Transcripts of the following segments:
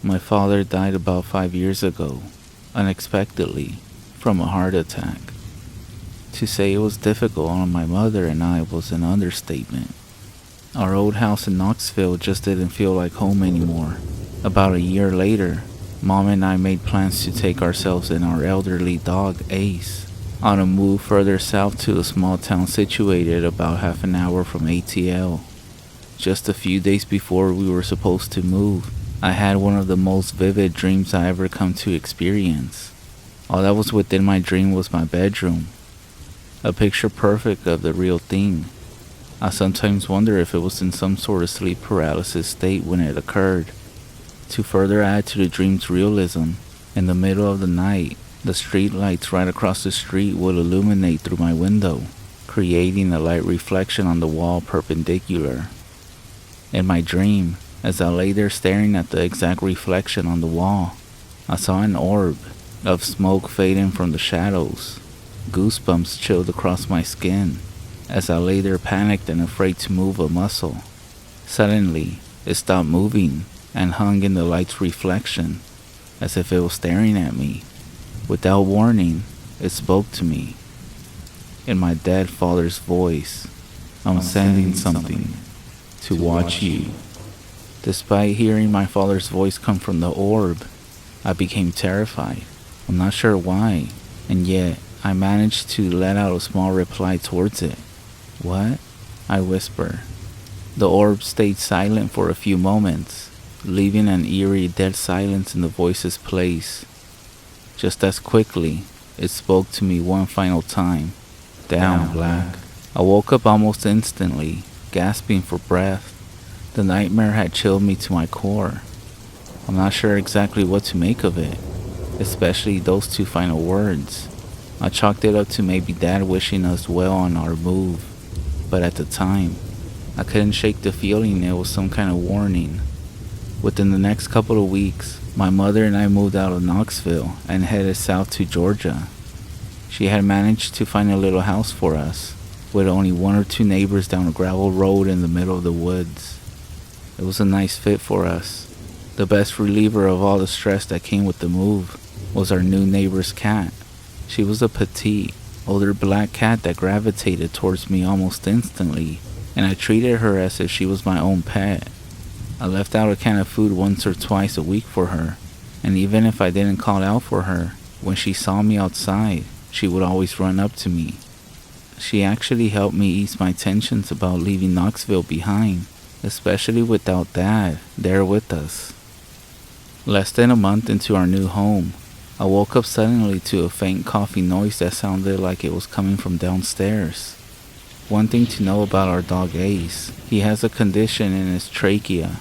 My father died about 5 years ago, unexpectedly, from a heart attack. To say it was difficult on my mother and I was an understatement. Our old house in Knoxville just didn't feel like home anymore. About a year later, Mom and I made plans to take ourselves and our elderly dog, Ace, on a move further south to a small town situated about half an hour from ATL. Just a few days before we were supposed to move, I had one of the most vivid dreams I ever come to experience. All that was within my dream was my bedroom, a picture perfect of the real thing. I sometimes wonder if it was in some sort of sleep paralysis state when it occurred. To further add to the dream's realism, in the middle of the night, the street lights right across the street would illuminate through my window, creating a light reflection on the wall perpendicular. In my dream, as I lay there staring at the exact reflection on the wall, I saw an orb of smoke fading from the shadows. Goosebumps chilled across my skin as I lay there panicked and afraid to move a muscle. Suddenly, it stopped moving and hung in the light's reflection, as if it was staring at me. Without warning, it spoke to me. In my dead father's voice, "I'm sending something to watch you." Despite hearing my father's voice come from the orb, I became terrified. I'm not sure why, and yet I managed to let out a small reply towards it. "What?" I whisper. The orb stayed silent for a few moments, leaving an eerie dead silence in the voice's place. Just as quickly, it spoke to me one final time. "Down, Black." I woke up almost instantly, gasping for breath. The nightmare had chilled me to my core. I'm not sure exactly what to make of it, especially those two final words. I chalked it up to maybe Dad wishing us well on our move, but at the time, I couldn't shake the feeling it was some kind of warning. Within the next couple of weeks, my mother and I moved out of Knoxville and headed south to Georgia. She had managed to find a little house for us, with only one or two neighbors down a gravel road in the middle of the woods. It was a nice fit for us. The best reliever of all the stress that came with the move was our new neighbor's cat. She was a petite, older black cat that gravitated towards me almost instantly, and I treated her as if she was my own pet. I left out a can of food once or twice a week for her, and even if I didn't call out for her, when she saw me outside, she would always run up to me. She actually helped me ease my tensions about leaving Knoxville behind, especially without Dad there with us. Less than a month into our new home, I woke up suddenly to a faint coughing noise that sounded like it was coming from downstairs. One thing to know about our dog Ace, he has a condition in his trachea.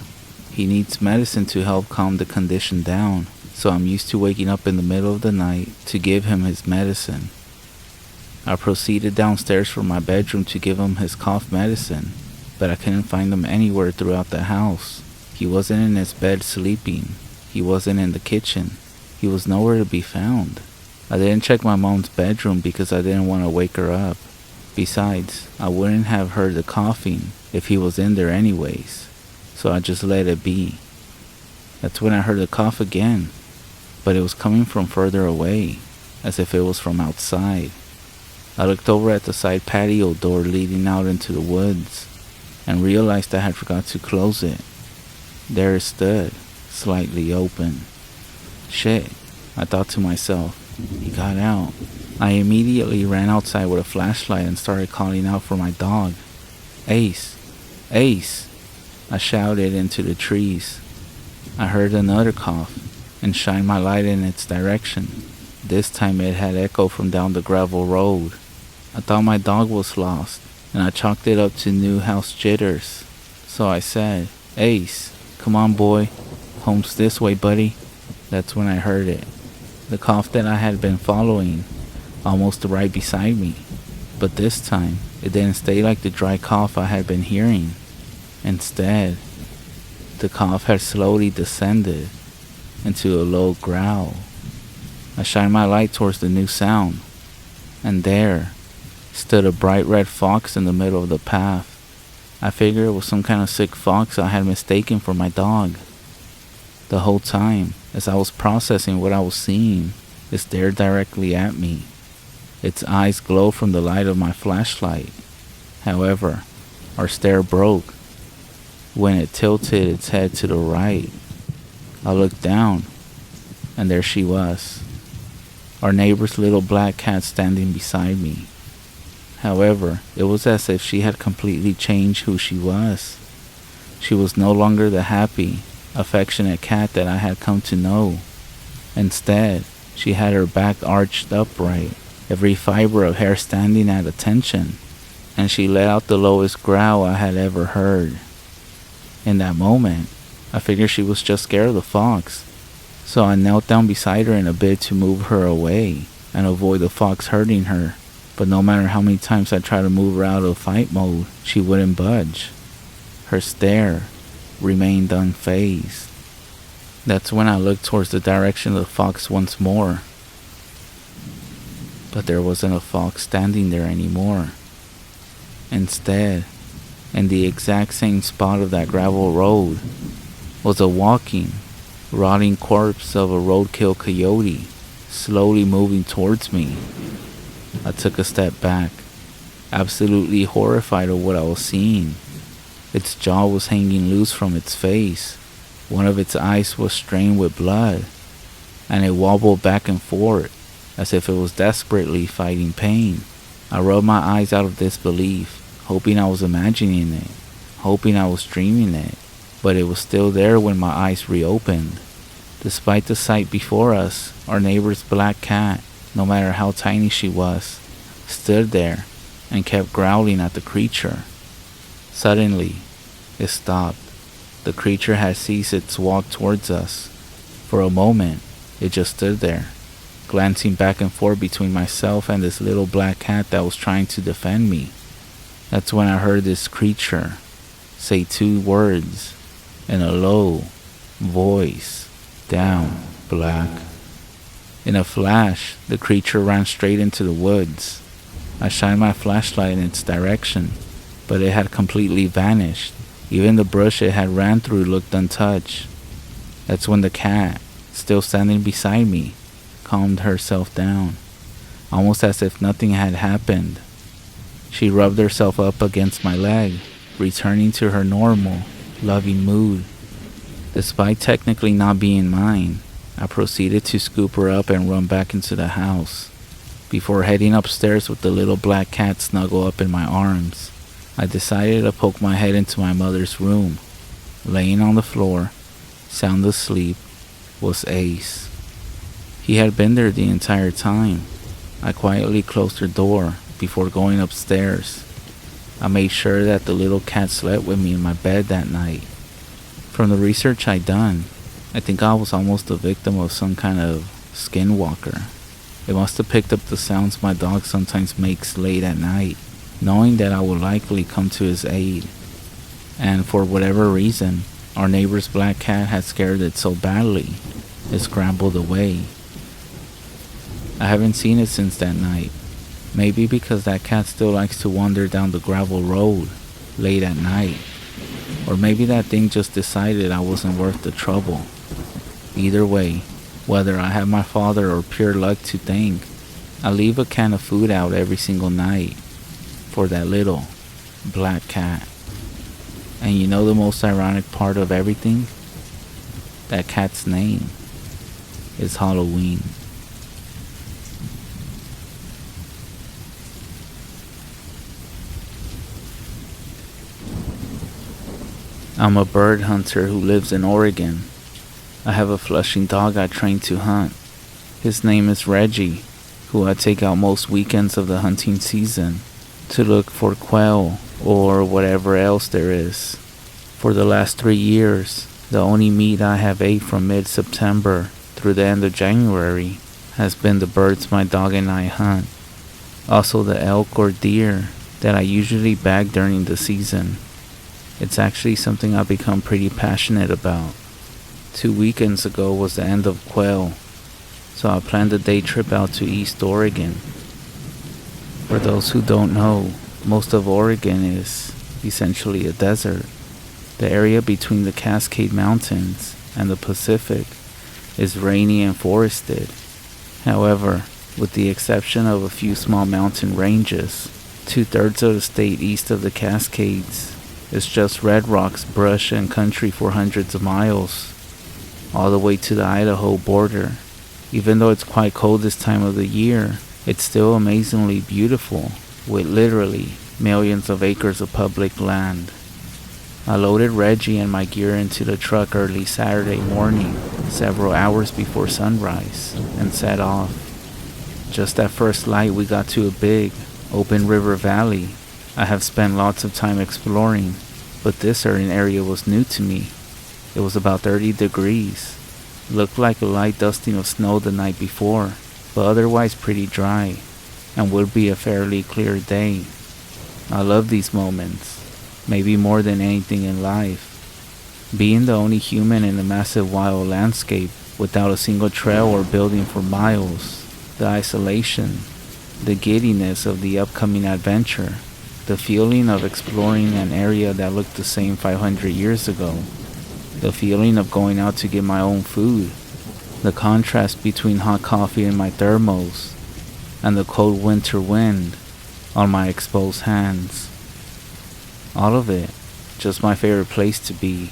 He needs medicine to help calm the condition down, so I'm used to waking up in the middle of the night to give him his medicine. I proceeded downstairs from my bedroom to give him his cough medicine, but I couldn't find him anywhere throughout the house. He wasn't in his bed sleeping. He wasn't in the kitchen. He was nowhere to be found. I didn't check my mom's bedroom because I didn't want to wake her up. Besides, I wouldn't have heard the coughing if he was in there anyways, so I just let it be. That's when I heard the cough again, but it was coming from further away, as if it was from outside. I looked over at the side patio door leading out into the woods, and realized I had forgot to close it. There it stood, slightly open. Shit, I thought to myself, he got out. I immediately ran outside with a flashlight and started calling out for my dog. "Ace! Ace!" I shouted into the trees. I heard another cough and shined my light in its direction. This time it had echoed from down the gravel road. I thought my dog was lost, and I chalked it up to new house jitters. So I said, "Ace, come on boy, home's this way buddy." That's when I heard it. The cough that I had been following, almost right beside me. But this time, it didn't stay like the dry cough I had been hearing. Instead, the cough had slowly descended into a low growl. I shined my light towards the new sound, and there stood a bright red fox in the middle of the path. I figured it was some kind of sick fox I had mistaken for my dog. The whole time, as I was processing what I was seeing, it stared directly at me. Its eyes glowed from the light of my flashlight. However, our stare broke when it tilted its head to the right. I looked down, and there she was, our neighbor's little black cat standing beside me. However, it was as if she had completely changed who she was. She was no longer the happy, affectionate cat that I had come to know. Instead, she had her back arched upright, every fiber of hair standing at attention, and she let out the lowest growl I had ever heard. In that moment, I figured she was just scared of the fox, so I knelt down beside her in a bid to move her away and avoid the fox hurting her. But no matter how many times I tried to move her out of fight mode, she wouldn't budge. Her stare remained unfazed. That's when I looked towards the direction of the fox once more. But there wasn't a fox standing there anymore. Instead, in the exact same spot of that gravel road, was a walking, rotting corpse of a roadkill coyote, slowly moving towards me. I took a step back, absolutely horrified of what I was seeing. Its jaw was hanging loose from its face. One of its eyes was stained with blood, and it wobbled back and forth as if it was desperately fighting pain. I rubbed my eyes out of disbelief, hoping I was imagining it, hoping I was dreaming it, but it was still there when my eyes reopened. Despite the sight before us, our neighbor's black cat, no matter how tiny she was, stood there and kept growling at the creature. Suddenly, it stopped. The creature had ceased its walk towards us. For a moment, it just stood there, glancing back and forth between myself and this little black cat that was trying to defend me. That's when I heard this creature say two words in a low voice: "Down, Black." In a flash, the creature ran straight into the woods. I shined my flashlight in its direction, but it had completely vanished. Even the brush it had ran through looked untouched. That's when the cat, still standing beside me, calmed herself down, almost as if nothing had happened. She rubbed herself up against my leg, returning to her normal, loving mood. Despite technically not being mine, I proceeded to scoop her up and run back into the house. Before heading upstairs with the little black cat snuggled up in my arms, I decided to poke my head into my mother's room. Laying on the floor, sound asleep, was Ace. He had been there the entire time. I quietly closed her door before going upstairs. I made sure that the little cat slept with me in my bed that night. From the research I'd done, I think I was almost a victim of some kind of Skinwalker. It must have picked up the sounds my dog sometimes makes late at night, knowing that I would likely come to his aid. And for whatever reason, our neighbor's black cat had scared it so badly, it scrambled away. I haven't seen it since that night. Maybe because that cat still likes to wander down the gravel road late at night. Or maybe that thing just decided I wasn't worth the trouble. Either way, whether I have my father or pure luck to thank, I leave a can of food out every single night for that little black cat. And you know the most ironic part of everything? That cat's name is Halloween. I'm a bird hunter who lives in Oregon. I have a Flushing dog I train to hunt. His name is Reggie, who I take out most weekends of the hunting season to look for quail or whatever else there is. For the last 3 years, the only meat I have ate from mid-September through the end of January has been the birds my dog and I hunt. Also the elk or deer that I usually bag during the season. It's actually something I've become pretty passionate about. 2 weekends ago was the end of quail, so I planned a day trip out to East Oregon. For those who don't know, most of Oregon is essentially a desert. The area between the Cascade Mountains and the Pacific is rainy and forested. However, with the exception of a few small mountain ranges, 2/3 of the state east of the Cascades is just red rocks, brush, and country for hundreds of miles, all the way to the Idaho border. Even though it's quite cold this time of the year, it's still amazingly beautiful, with literally millions of acres of public land. I loaded Reggie and my gear into the truck early Saturday morning, several hours before sunrise, and set off. Just at first light, we got to a big, open river valley. I have spent lots of time exploring, but this certain area was new to me. It was about 30 degrees. Looked like a light dusting of snow the night before, but otherwise pretty dry, and would be a fairly clear day. I love these moments, maybe more than anything in life. Being the only human in a massive wild landscape without a single trail or building for miles, the isolation, the giddiness of the upcoming adventure, the feeling of exploring an area that looked the same 500 years ago, the feeling of going out to get my own food, the contrast between hot coffee in my thermos and the cold winter wind on my exposed hands. All of it, just my favorite place to be.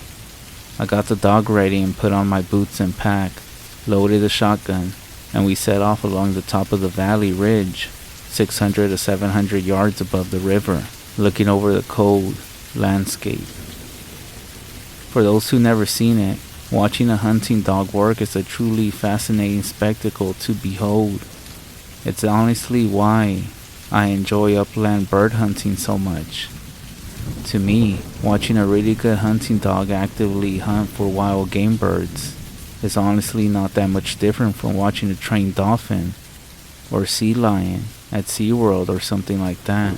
I got the dog ready and put on my boots and pack, loaded a shotgun, and we set off along the top of the valley ridge, 600 to 700 yards above the river, looking over the cold landscape. For those who never seen it, watching a hunting dog work is a truly fascinating spectacle to behold. It's honestly why I enjoy upland bird hunting so much. To me, watching a really good hunting dog actively hunt for wild game birds is honestly not that much different from watching a trained dolphin or sea lion at SeaWorld or something like that.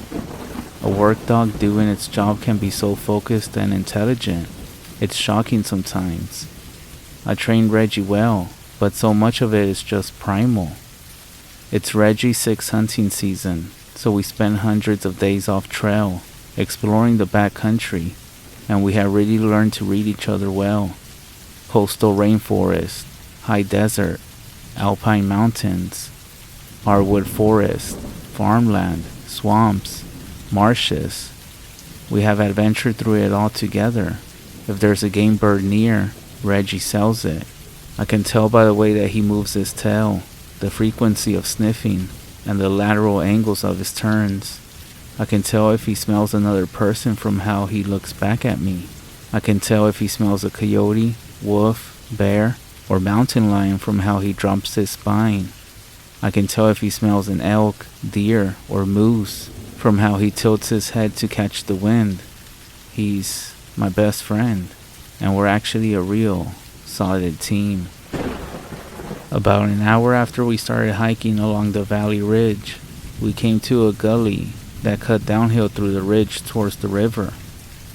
A work dog doing its job can be so focused and intelligent. It's shocking sometimes. I trained Reggie well, but so much of it is just primal. It's Reggie's 6th hunting season, so we spend hundreds of days off trail, exploring the backcountry, and we have really learned to read each other well. Coastal rainforest, high desert, alpine mountains, hardwood forest, farmland, swamps, marshes. We have adventured through it all together. If there's a game bird near, Reggie sells it. I can tell by the way that he moves his tail, the frequency of sniffing, and the lateral angles of his turns. I can tell if he smells another person from how he looks back at me. I can tell if he smells a coyote, wolf, bear, or mountain lion from how he drops his spine. I can tell if he smells an elk, deer, or moose from how he tilts his head to catch the wind. He's my best friend, and we're actually a real, solid team. About an hour after we started hiking along the valley ridge, we came to a gully that cut downhill through the ridge towards the river,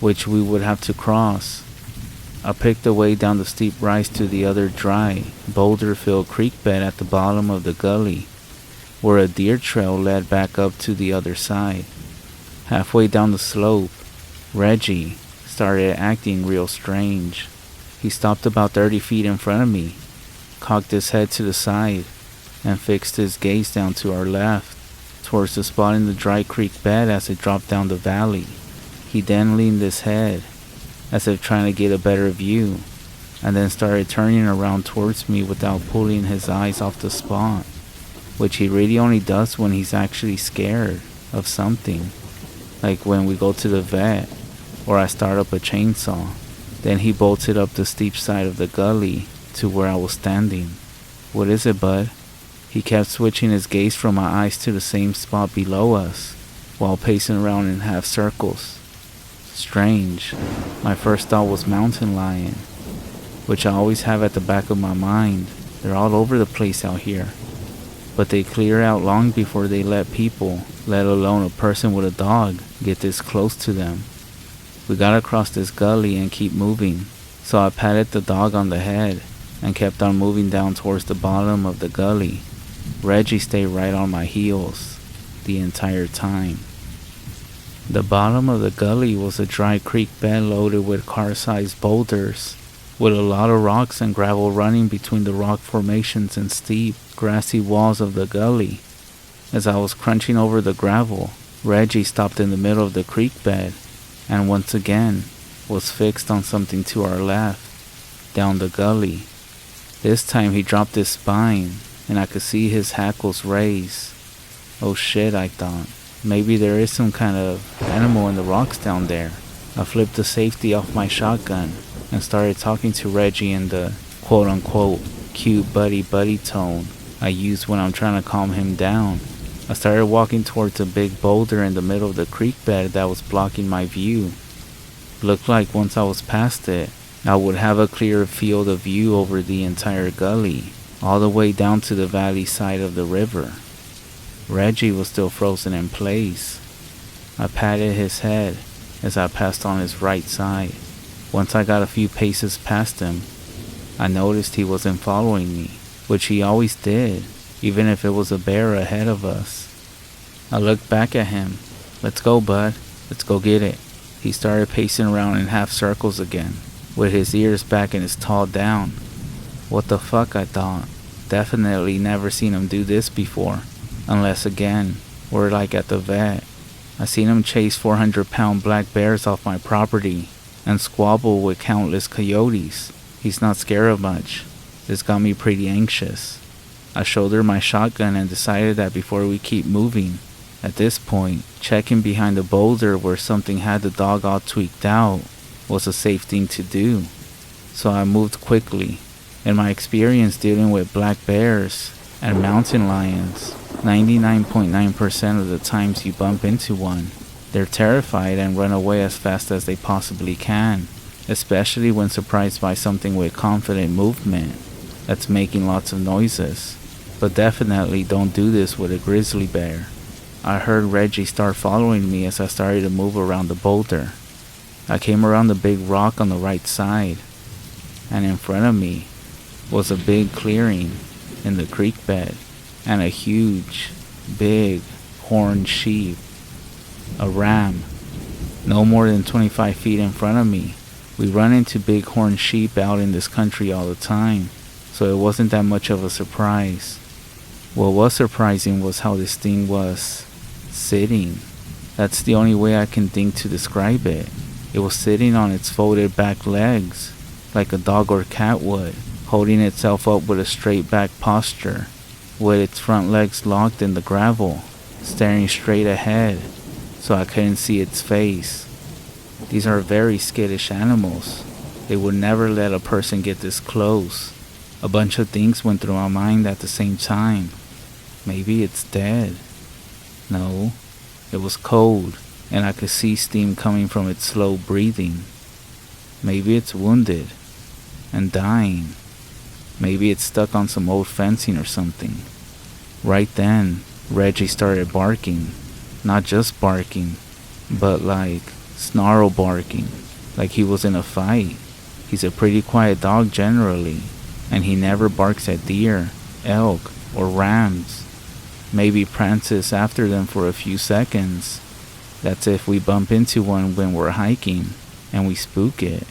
which we would have to cross. I picked the way down the steep rise to the other dry, boulder-filled creek bed at the bottom of the gully, where a deer trail led back up to the other side. Halfway down the slope, Reggie started acting real strange. He stopped about 30 feet in front of me, cocked his head to the side, and fixed his gaze down to our left, towards the spot in the dry creek bed as it dropped down the valley. He then leaned his head, as if trying to get a better view, and then started turning around towards me without pulling his eyes off the spot, which he really only does when he's actually scared of something, like when we go to the vet, or I start up a chainsaw. Then he bolted up the steep side of the gully to where I was standing. "What is it, bud?" He kept switching his gaze from my eyes to the same spot below us, while pacing around in half circles. Strange. My first thought was mountain lion, which I always have at the back of my mind. They're all over the place out here, but they clear out long before they let people, let alone a person with a dog, get this close to them. We got across this gully and keep moving, so I patted the dog on the head and kept on moving down towards the bottom of the gully. Reggie stayed right on my heels the entire time. The bottom of the gully was a dry creek bed loaded with car-sized boulders, with a lot of rocks and gravel running between the rock formations and steep, grassy walls of the gully. As I was crunching over the gravel, Reggie stopped in the middle of the creek bed and once again was fixed on something to our left, down the gully. This time he dropped his spine and I could see his hackles raise. Oh shit, I thought. Maybe there is some kind of animal in the rocks down there. I flipped the safety off my shotgun and started talking to Reggie in the quote-unquote cute buddy tone I use when I'm trying to calm him down. I started walking towards a big boulder in the middle of the creek bed that was blocking my view. Looked like once I was past it, I would have a clear field of view over the entire gully, all the way down to the valley side of the river. Reggie was still frozen in place. I patted his head as I passed on his right side. Once I got a few paces past him, I noticed he wasn't following me, which he always did, even if it was a bear ahead of us. I looked back at him. Let's go, bud. Let's go get it. He started pacing around in half circles again, with his ears back and his tail down. What the fuck, I thought. Definitely never seen him do this before. Unless again, we're like at the vet. I seen him chase 400-pound black bears off my property and squabble with countless coyotes. He's not scared of much. This got me pretty anxious. I shouldered my shotgun and decided that before we keep moving, at this point, checking behind the boulder where something had the dog all tweaked out was a safe thing to do. So I moved quickly. In my experience dealing with black bears and mountain lions, 99.9% of the times you bump into one, they're terrified and run away as fast as they possibly can, especially when surprised by something with confident movement that's making lots of noises. But definitely don't do this with a grizzly bear. I heard Reggie start following me as I started to move around the boulder. I came around the big rock on the right side, and in front of me was a big clearing in the creek bed and a huge, big horned sheep, a ram, no more than 25 feet in front of me. We run into big horned sheep out in this country all the time, so it wasn't that much of a surprise. What was surprising was how this thing was sitting. That's the only way I can think to describe it. It was sitting on its folded back legs, like a dog or cat would, holding itself up with a straight back posture, with its front legs locked in the gravel, staring straight ahead, so I couldn't see its face. These are very skittish animals. They would never let a person get this close. A bunch of things went through my mind at the same time. Maybe it's dead. No, it was cold, and I could see steam coming from its slow breathing. Maybe it's wounded and dying. Maybe it's stuck on some old fencing or something. Right then, Reggie started barking. Not just barking, but like snarl barking, like he was in a fight. He's a pretty quiet dog generally, and he never barks at deer, elk, or rams. Maybe prances after them for a few seconds. That's if we bump into one when we're hiking and we spook it.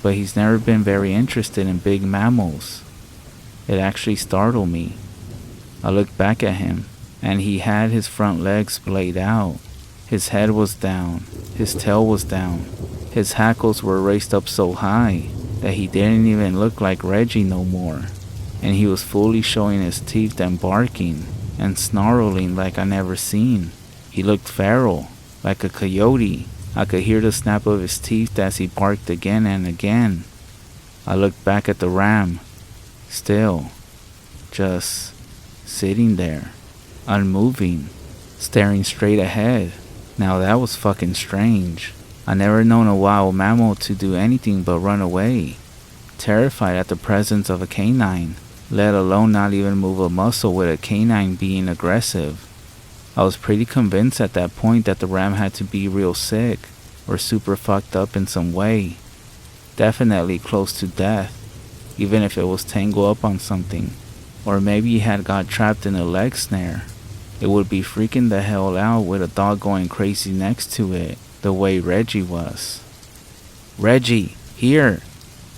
But he's never been very interested in big mammals. It actually startled me. I looked back at him, and he had his front legs splayed out. His head was down, his tail was down. His hackles were raised up so high that he didn't even look like Reggie no more. And he was fully showing his teeth and barking and snarling like I never seen. He looked feral, like a coyote. I could hear the snap of his teeth as he barked again and again. I looked back at the ram, still, just sitting there, unmoving, staring straight ahead. Now that was fucking strange. I never known a wild mammal to do anything but run away, terrified at the presence of a canine, let alone not even move a muscle with a canine being aggressive. I was pretty convinced at that point that the ram had to be real sick or super fucked up in some way. Definitely close to death, even if it was tangled up on something, or maybe he had got trapped in a leg snare. It would be freaking the hell out with a dog going crazy next to it, the way Reggie was. Reggie, here!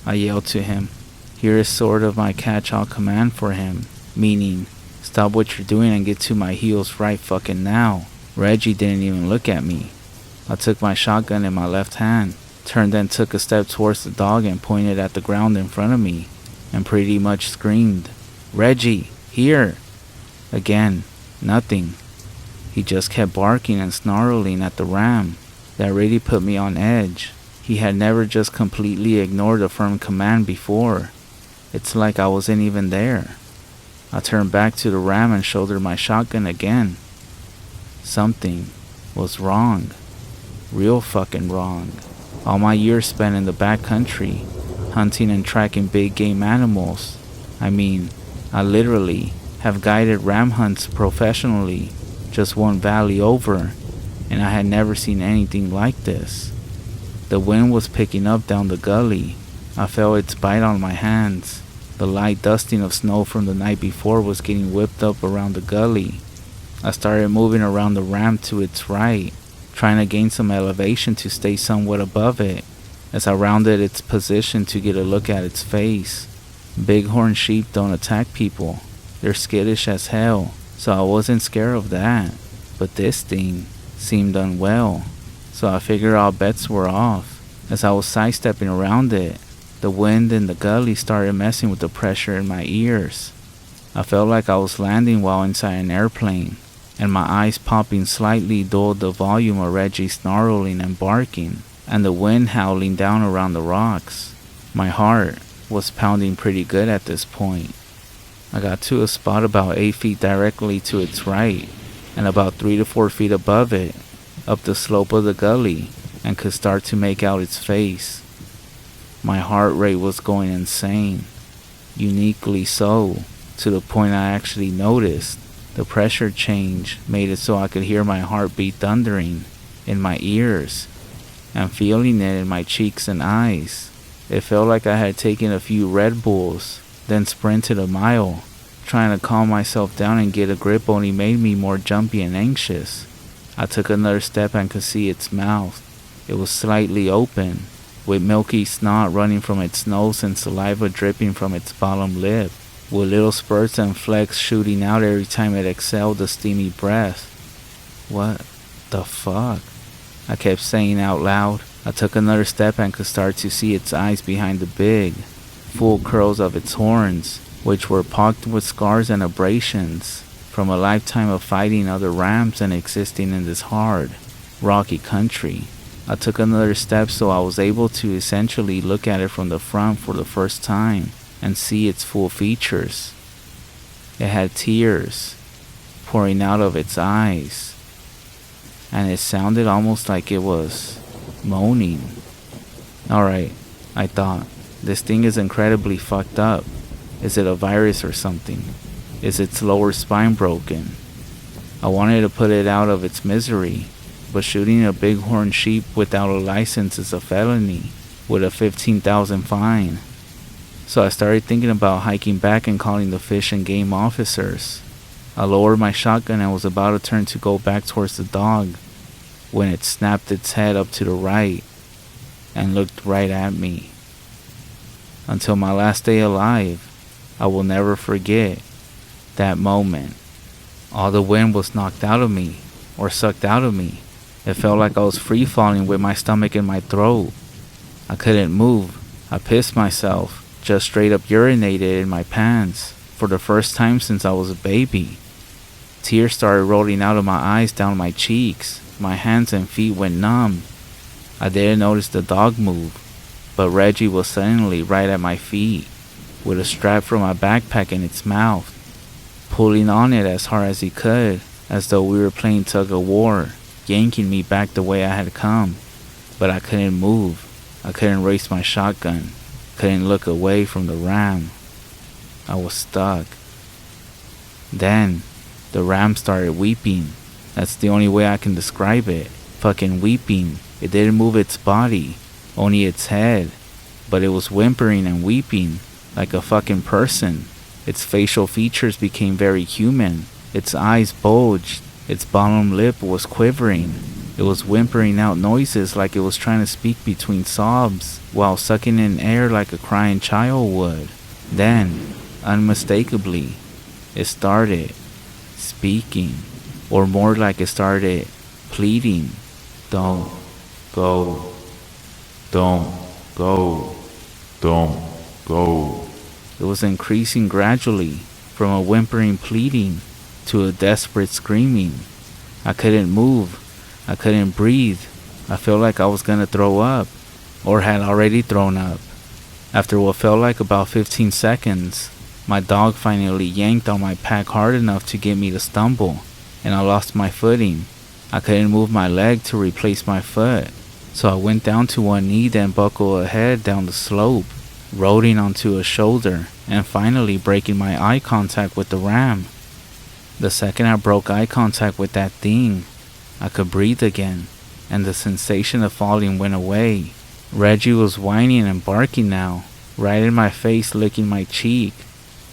I yelled to him. Here is sort of my catch-all command for him, meaning, stop what you're doing and get to my heels right fucking now. Reggie didn't even look at me. I took my shotgun in my left hand, turned and took a step towards the dog and pointed at the ground in front of me, and pretty much screamed, Reggie, here! Again, nothing. He just kept barking and snarling at the ram. That really put me on edge. He had never just completely ignored a firm command before. It's like I wasn't even there. I turned back to the ram and shouldered my shotgun again. Something was wrong. Real fucking wrong. All my years spent in the backcountry, hunting and tracking big game animals. I mean, I literally have guided ram hunts professionally, just one valley over, and I had never seen anything like this. The wind was picking up down the gully. I felt its bite on my hands. The light dusting of snow from the night before was getting whipped up around the gully. I started moving around the ram to its right, trying to gain some elevation to stay somewhat above it. As I rounded its position to get a look at its face. Bighorn sheep don't attack people. They're skittish as hell, so I wasn't scared of that. But this thing seemed unwell, so I figured all bets were off. As I was sidestepping around it, the wind in the gully started messing with the pressure in my ears. I felt like I was landing while inside an airplane, and my eyes popping slightly dulled the volume of Reggie snarling and barking, and the wind howling down around the rocks. My heart was pounding pretty good at this point. I got to a spot about 8 feet directly to its right, and about 3 to 4 feet above it, up the slope of the gully, and could start to make out its face. My heart rate was going insane, uniquely so, to the point I actually noticed the pressure change made it so I could hear my heartbeat thundering in my ears, and feeling it in my cheeks and eyes. It felt like I had taken a few Red Bulls, then sprinted a mile. Trying to calm myself down and get a grip only made me more jumpy and anxious. I took another step and could see its mouth. It was slightly open, with milky snot running from its nose and saliva dripping from its bottom lip, with little spurts and flecks shooting out every time it exhaled a steamy breath. What the fuck? I kept saying out loud. I took another step and could start to see its eyes behind the big, full curls of its horns, which were pocked with scars and abrasions from a lifetime of fighting other rams and existing in this hard, rocky country. I took another step so I was able to essentially look at it from the front for the first time and see its full features. It had tears pouring out of its eyes, and it sounded almost like it was moaning. Alright, I thought, this thing is incredibly fucked up. Is it a virus or something? Is its lower spine broken? I wanted to put it out of its misery, but shooting a bighorn sheep without a license is a felony with a $15,000 fine. So I started thinking about hiking back and calling the fish and game officers. I lowered my shotgun and was about to turn to go back towards the dog when it snapped its head up to the right and looked right at me. Until my last day alive, I will never forget that moment. All the wind was knocked out of me, or sucked out of me. It felt like I was free falling with my stomach in my throat. I couldn't move. I pissed myself, just straight up urinated in my pants, for the first time since I was a baby. Tears started rolling out of my eyes down my cheeks. My hands and feet went numb. I didn't notice the dog move, but Reggie was suddenly right at my feet, with a strap from my backpack in its mouth, pulling on it as hard as he could, as though we were playing tug of war, yanking me back the way I had come. But I couldn't move. I couldn't raise my shotgun. Couldn't look away from the ram. I was stuck. Then, the ram started weeping. That's the only way I can describe it. Fucking weeping. It didn't move its body, only its head. But it was whimpering and weeping, like a fucking person. Its facial features became very human. Its eyes bulged. Its bottom lip was quivering. It was whimpering out noises like it was trying to speak between sobs while sucking in air like a crying child would. Then, unmistakably, it started speaking, or more like it started pleading. Don't go. Don't go. Don't go. It was increasing gradually from a whimpering pleading to a desperate screaming. I couldn't move. I couldn't breathe. I felt like I was gonna throw up, or had already thrown up. After what felt like about 15 seconds, my dog finally yanked on my pack hard enough to get me to stumble, and I lost my footing. I couldn't move my leg to replace my foot, so I went down to one knee, then buckled ahead down the slope, rolling onto a shoulder, and finally breaking my eye contact with the ram. The second I broke eye contact with that thing, I could breathe again, and the sensation of falling went away. Reggie was whining and barking now, right in my face, licking my cheek,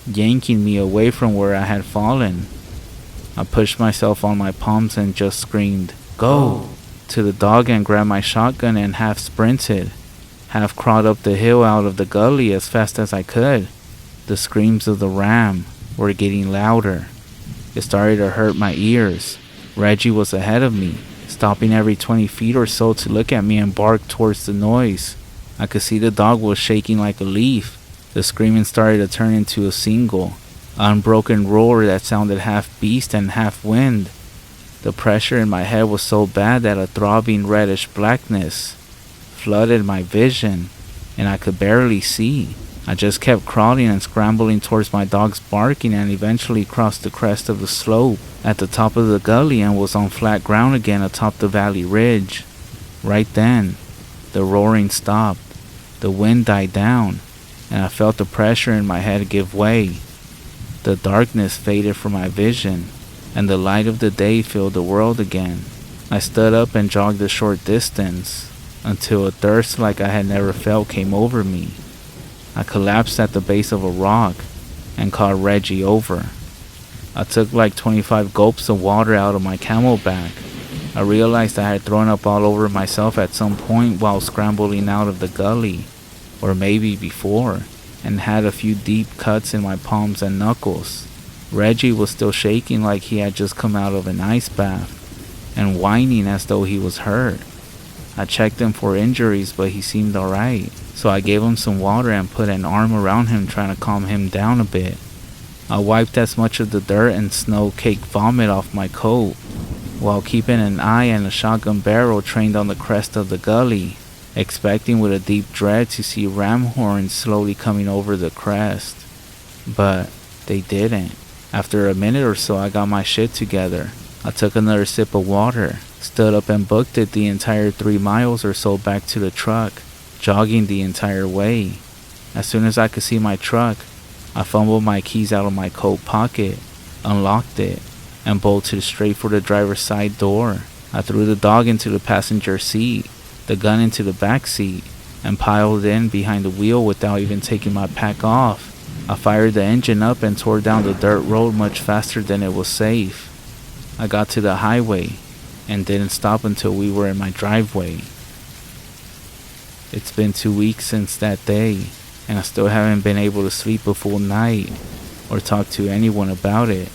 yanking me away from where I had fallen. I pushed myself on my palms and just screamed, "Go!" to the dog and grabbed my shotgun and half sprinted, half crawled up the hill out of the gully as fast as I could. The screams of the ram were getting louder. It started to hurt my ears. Reggie was ahead of me, stopping every 20 feet or so to look at me and bark towards the noise. I could see the dog was shaking like a leaf. The screaming started to turn into a single, unbroken roar that sounded half beast and half wind. The pressure in my head was so bad that a throbbing reddish blackness flooded my vision, and I could barely see. I just kept crawling and scrambling towards my dog's barking, and eventually crossed the crest of the slope at the top of the gully and was on flat ground again atop the valley ridge. Right then, the roaring stopped, the wind died down, and I felt the pressure in my head give way. The darkness faded from my vision, and the light of the day filled the world again. I stood up and jogged a short distance, until a thirst like I had never felt came over me. I collapsed at the base of a rock and caught Reggie over. I took like 25 gulps of water out of my camelback. I realized I had thrown up all over myself at some point while scrambling out of the gully, or maybe before, and had a few deep cuts in my palms and knuckles. Reggie was still shaking like he had just come out of an ice bath, and whining as though he was hurt. I checked him for injuries, but he seemed alright, so I gave him some water and put an arm around him, trying to calm him down a bit. I wiped as much of the dirt and snow-caked vomit off my coat, while keeping an eye and a shotgun barrel trained on the crest of the gully, expecting with a deep dread to see ram horns slowly coming over the crest. But they didn't. After a minute or so, I got my shit together. I took another sip of water, stood up and booked it the entire 3 miles or so back to the truck, jogging the entire way. As soon as I could see my truck, I fumbled my keys out of my coat pocket, unlocked it, and bolted straight for the driver's side door. I threw the dog into the passenger seat, the gun into the back seat, and piled in behind the wheel without even taking my pack off. I fired the engine up and tore down the dirt road much faster than it was safe. I got to the highway and didn't stop until we were in my driveway. It's been 2 weeks since that day, and I still haven't been able to sleep a full night or talk to anyone about it.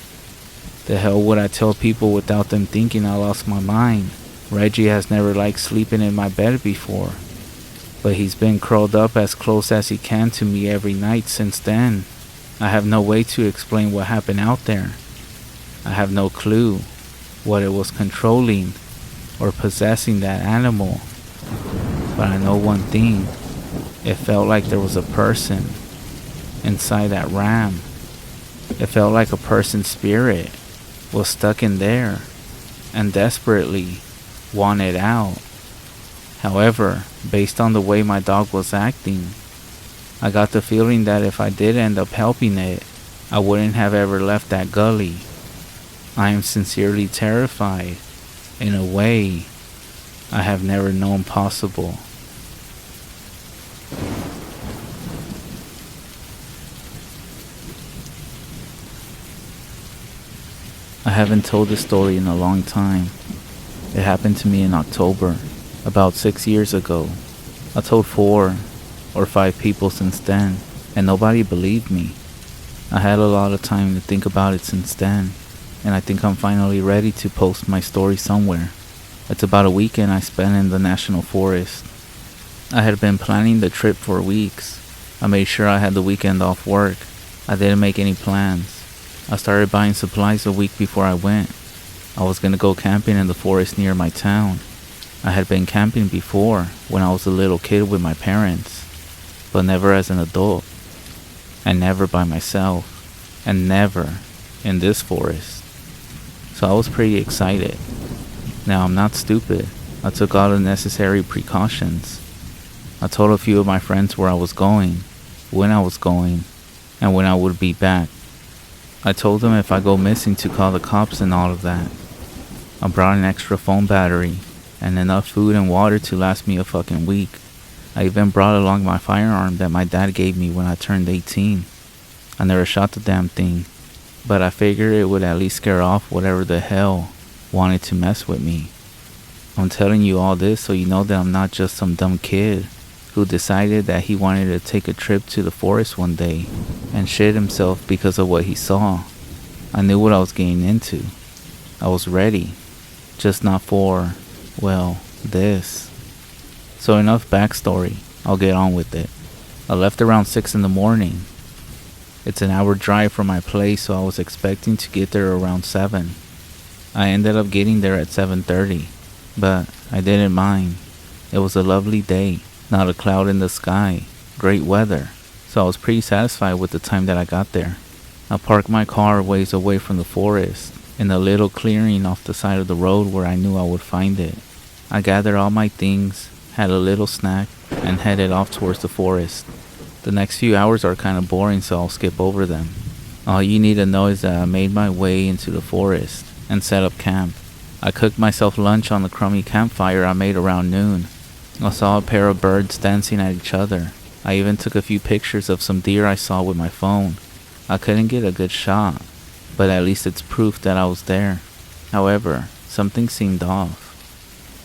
The hell would I tell people without them thinking I lost my mind? Reggie has never liked sleeping in my bed before, but he's been curled up as close as he can to me every night since then. I have no way to explain what happened out there. I have no clue what it was controlling or possessing that animal, but I know one thing. It felt like there was a person inside that ram. It felt like a person's spirit was stuck in there and desperately wanted out. However, based on the way my dog was acting, I got the feeling that if I did end up helping it, I wouldn't have ever left that gully. I am sincerely terrified in a way I have never known possible. I haven't told this story in a long time. It happened to me in October, about 6 years ago. I told 4 or 5 people since then, and nobody believed me. I had a lot of time to think about it since then, and I think I'm finally ready to post my story somewhere. It's about a weekend I spent in the national forest. I had been planning the trip for weeks. I made sure I had the weekend off work. I didn't make any plans. I started buying supplies a week before I went. I was gonna go camping in the forest near my town. I had been camping before when I was a little kid with my parents, but never as an adult, and never by myself, and never in this forest. So I was pretty excited. Now I'm not stupid. I took all the necessary precautions. I told a few of my friends where I was going, when I was going, and when I would be back. I told them if I go missing to call the cops and all of that. I brought an extra phone battery and enough food and water to last me a fucking week. I even brought along my firearm that my dad gave me when I turned 18. I never shot the damn thing, but I figured it would at least scare off whatever the hell wanted to mess with me. I'm telling you all this so you know that I'm not just some dumb kid who decided that he wanted to take a trip to the forest one day and shit himself because of what he saw. I knew what I was getting into. I was ready, just not for, well, this. So enough backstory, I'll get on with it. I left around 6 in the morning. It's an hour drive from my place, so I was expecting to get there around 7. I ended up getting there at 7:30, but I didn't mind. It was a lovely day, not a cloud in the sky, great weather, so I was pretty satisfied with the time that I got there. I parked my car ways away from the forest, in a little clearing off the side of the road where I knew I would find it. I gathered all my things, had a little snack, and headed off towards the forest. The next few hours are kind of boring, so I'll skip over them. All you need to know is that I made my way into the forest and set up camp. I cooked myself lunch on the crummy campfire I made around noon. I saw a pair of birds dancing at each other. I even took a few pictures of some deer I saw with my phone. I couldn't get a good shot, but at least it's proof that I was there. However, something seemed off.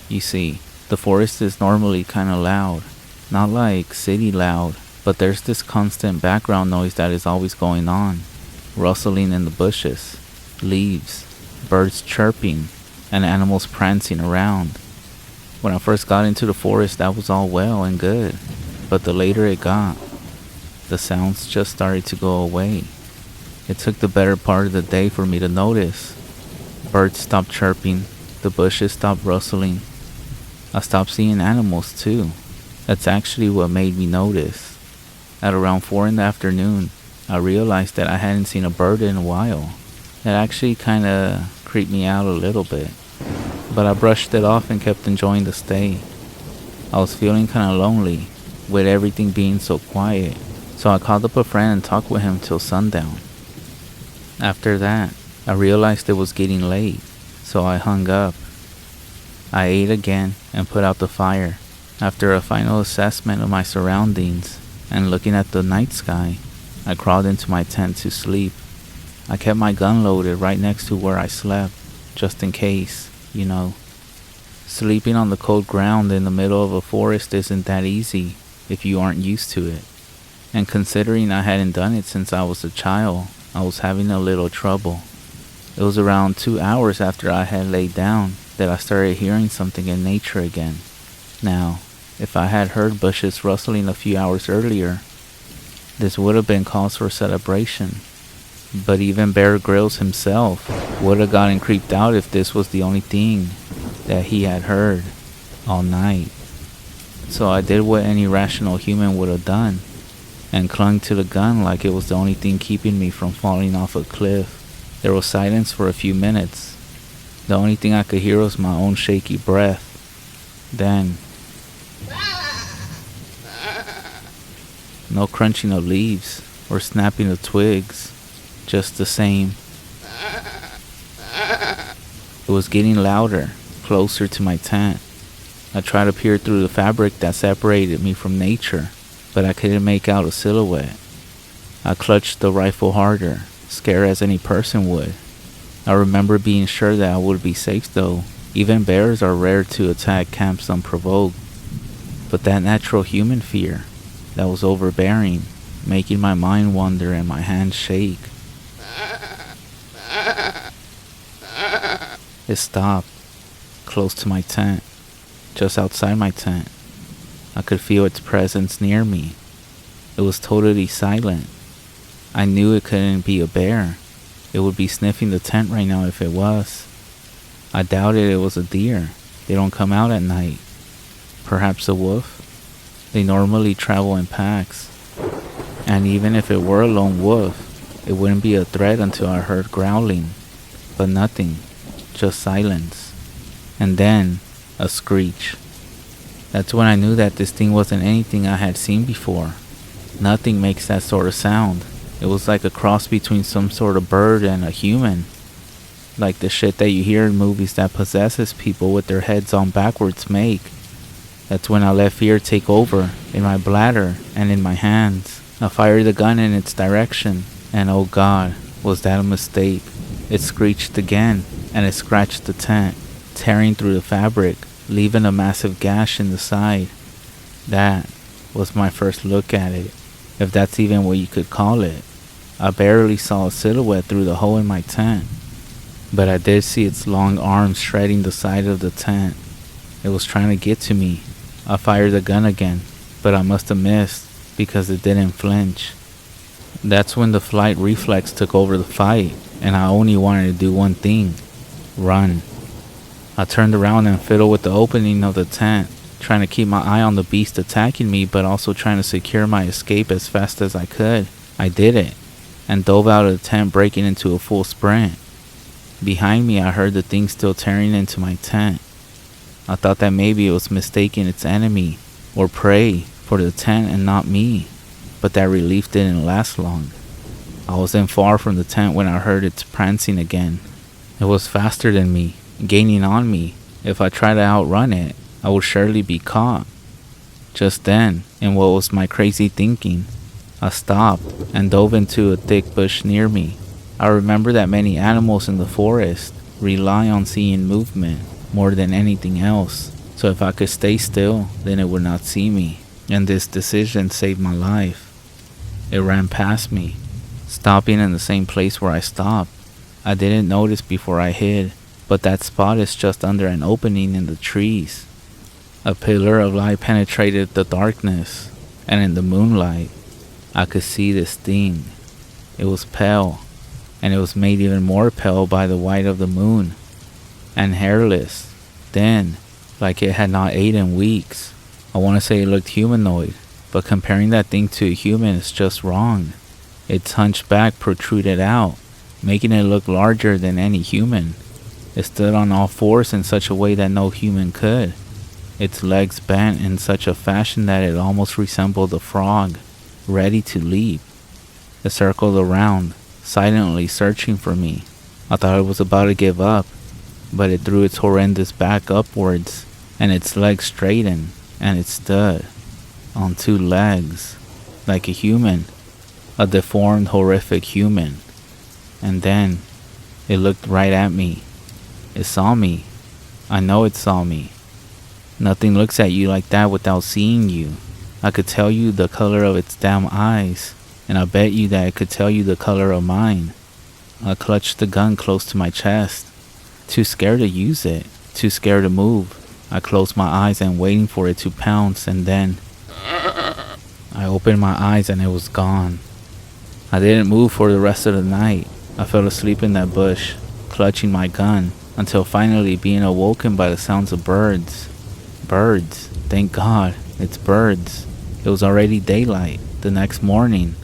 You see, the forest is normally kinda loud. Not like city loud, but there's this constant background noise that is always going on. Rustling in the bushes, leaves, birds chirping, and animals prancing around. When I first got into the forest, that was all well and good, but the later it got, the sounds just started to go away. It took the better part of the day for me to notice. Birds stopped chirping, the bushes stopped rustling. I stopped seeing animals too. That's actually what made me notice. At around 4 in the afternoon, I realized that I hadn't seen a bird in a while. That actually kinda creeped me out a little bit, but I brushed it off and kept enjoying the stay. I was feeling kinda lonely, with everything being so quiet, so I called up a friend and talked with him till sundown. After that, I realized it was getting late, so I hung up. I ate again and put out the fire. After a final assessment of my surroundings and looking at the night sky, I crawled into my tent to sleep. I kept my gun loaded right next to where I slept, just in case, you know. Sleeping on the cold ground in the middle of a forest isn't that easy if you aren't used to it. And considering I hadn't done it since I was a child, I was having a little trouble. It was around 2 hours after I had laid down that I started hearing something in nature again. Now, if I had heard bushes rustling a few hours earlier, this would have been cause for celebration. But even Bear Grylls himself would have gotten creeped out if this was the only thing that he had heard all night. So I did what any rational human would have done, and clung to the gun like it was the only thing keeping me from falling off a cliff. There was silence for a few minutes. The only thing I could hear was my own shaky breath. Then, no crunching of leaves or snapping of twigs, just the same. It was getting louder, closer to my tent. I tried to peer through the fabric that separated me from nature, but I couldn't make out a silhouette. I clutched the rifle harder, scared as any person would. I remember being sure that I would be safe though, Even bears are rare to attack camps unprovoked, but that natural human fear that was overbearing, making my mind wander and my hands shake. It stopped, close to my tent, just outside my tent. I could feel its presence near me. It was totally silent. I knew it couldn't be a bear. It would be sniffing the tent right now if it was. I doubted it was a deer. They don't come out at night. Perhaps a wolf? They normally travel in packs. And even if it were a lone wolf, it wouldn't be a threat until I heard growling. But nothing. Just silence. And then, a screech. That's when I knew that this thing wasn't anything I had seen before. Nothing makes that sort of sound. It was like a cross between some sort of bird and a human. Like the shit that you hear in movies that possesses people with their heads on backwards make. That's when I let fear take over, in my bladder and in my hands. I fired the gun in its direction, and oh God, was that a mistake. It screeched again, and it scratched the tent, tearing through the fabric, leaving a massive gash in the side. That was my first look at it, if that's even what you could call it. I barely saw a silhouette through the hole in my tent, but I did see its long arms shredding the side of the tent. It was trying to get to me. I fired the gun again, but I must have missed because it didn't flinch. That's when the flight reflex took over the fight, and I only wanted to do one thing: run. I turned around and fiddled with the opening of the tent, trying to keep my eye on the beast attacking me, but also trying to secure my escape as fast as I could. I did it, and dove out of the tent, breaking into a full sprint. Behind me, I heard the thing still tearing into my tent. I thought that maybe it was mistaking its enemy or prey for the tent and not me, but that relief didn't last long. I wasn't far from the tent when I heard its prancing again. It was faster than me, gaining on me. If I tried to outrun it, I would surely be caught. Just then, in what was my crazy thinking, I stopped and dove into a thick bush near me. I remember that many animals in the forest rely on seeing movement more than anything else, so if I could stay still, then it would not see me, and this decision saved my life. It ran past me, stopping in the same place where I stopped. I didn't notice before I hid, but that spot is just under an opening in the trees. A pillar of light penetrated the darkness, and in the moonlight, I could see this thing. It was pale, and it was made even more pale by the white of the moon, and hairless, thin, like it had not ate in weeks. I want to say it looked humanoid, but comparing that thing to a human is just wrong. Its hunched back protruded out, making it look larger than any human. It stood on all fours in such a way that no human could. Its legs bent in such a fashion that it almost resembled a frog, ready to leap. It circled around, silently searching for me. I thought it was about to give up, but it threw its horrendous back upwards, and its legs straightened, and it stood on two legs, like a human, a deformed, horrific human. And then, it looked right at me. It saw me. I know it saw me. Nothing looks at you like that without seeing you. I could tell you the color of its damn eyes, and I bet you that it could tell you the color of mine. I clutched the gun close to my chest, too scared to use it, too scared to move. I closed my eyes and waiting for it to pounce, and then I opened my eyes and it was gone. I didn't move for the rest of the night. I fell asleep in that bush, clutching my gun, until finally being awoken by the sounds of birds. Birds. Thank God, it's birds. It was already daylight. The next morning,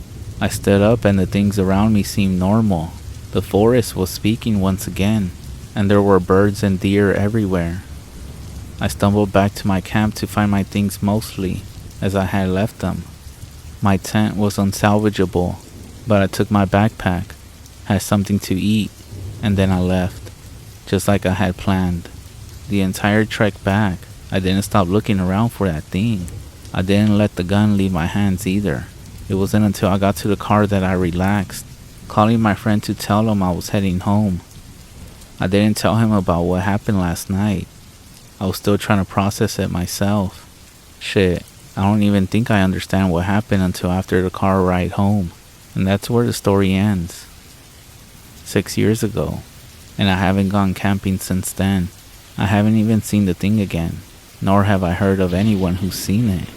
I stood up and the things around me seemed normal. The forest was speaking once again, and there were birds and deer everywhere. I stumbled back to my camp to find my things mostly as I had left them. My tent was unsalvageable, but I took my backpack, had something to eat, and then I left, just like I had planned. The entire trek back, I didn't stop looking around for that thing. I didn't let the gun leave my hands either. It wasn't until I got to the car that I relaxed, calling my friend to tell him I was heading home. I didn't tell him about what happened last night. I was still trying to process it myself. Shit, I don't even think I understand what happened until after the car ride home. And that's where the story ends. 6 years ago. And I haven't gone camping since then. I haven't even seen the thing again, nor have I heard of anyone who's seen it.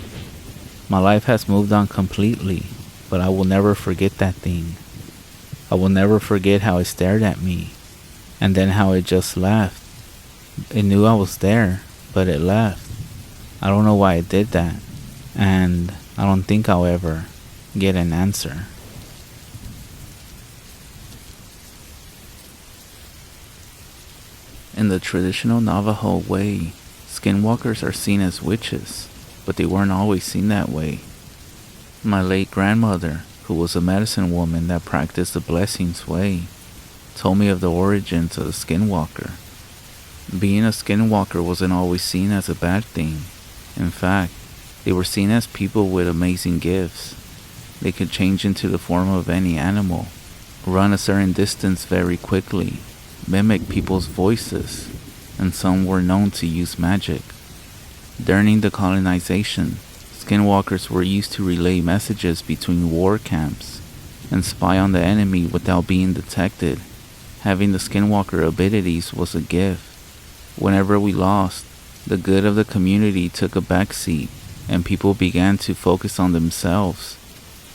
My life has moved on completely, but I will never forget that thing. I will never forget how it stared at me, and then how it just left. It knew I was there, but it left. I don't know why it did that, and I don't think I'll ever get an answer. In the traditional Navajo way, skinwalkers are seen as witches, but they weren't always seen that way. My late grandmother, who was a medicine woman that practiced the blessings way, told me of the origins of the skinwalker. Being a skinwalker wasn't always seen as a bad thing. In fact, they were seen as people with amazing gifts. They could change into the form of any animal, run a certain distance very quickly, mimic people's voices, and some were known to use magic. During the colonization, skinwalkers were used to relay messages between war camps and spy on the enemy without being detected. Having the skinwalker abilities was a gift. Whenever we lost, the good of the community took a backseat and people began to focus on themselves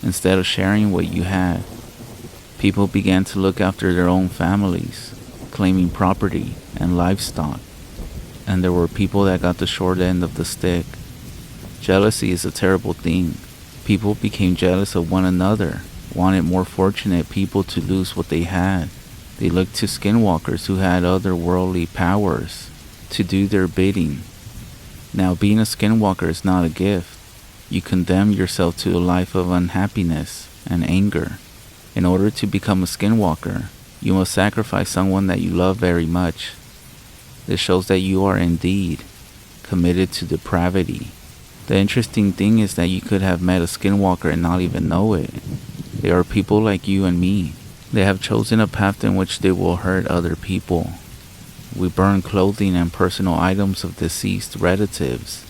instead of sharing what you had. People began to look after their own families, claiming property and livestock, and there were people that got the short end of the stick. Jealousy is a terrible thing. People became jealous of one another, wanted more fortunate people to lose what they had. They looked to skinwalkers who had otherworldly powers to do their bidding. Now, being a skinwalker is not a gift. You condemn yourself to a life of unhappiness and anger. In order to become a skinwalker, you must sacrifice someone that you love very much. This shows that you are indeed committed to depravity. The interesting thing is that you could have met a skinwalker and not even know it. They are people like you and me. They have chosen a path in which they will hurt other people. We burn clothing and personal items of deceased relatives,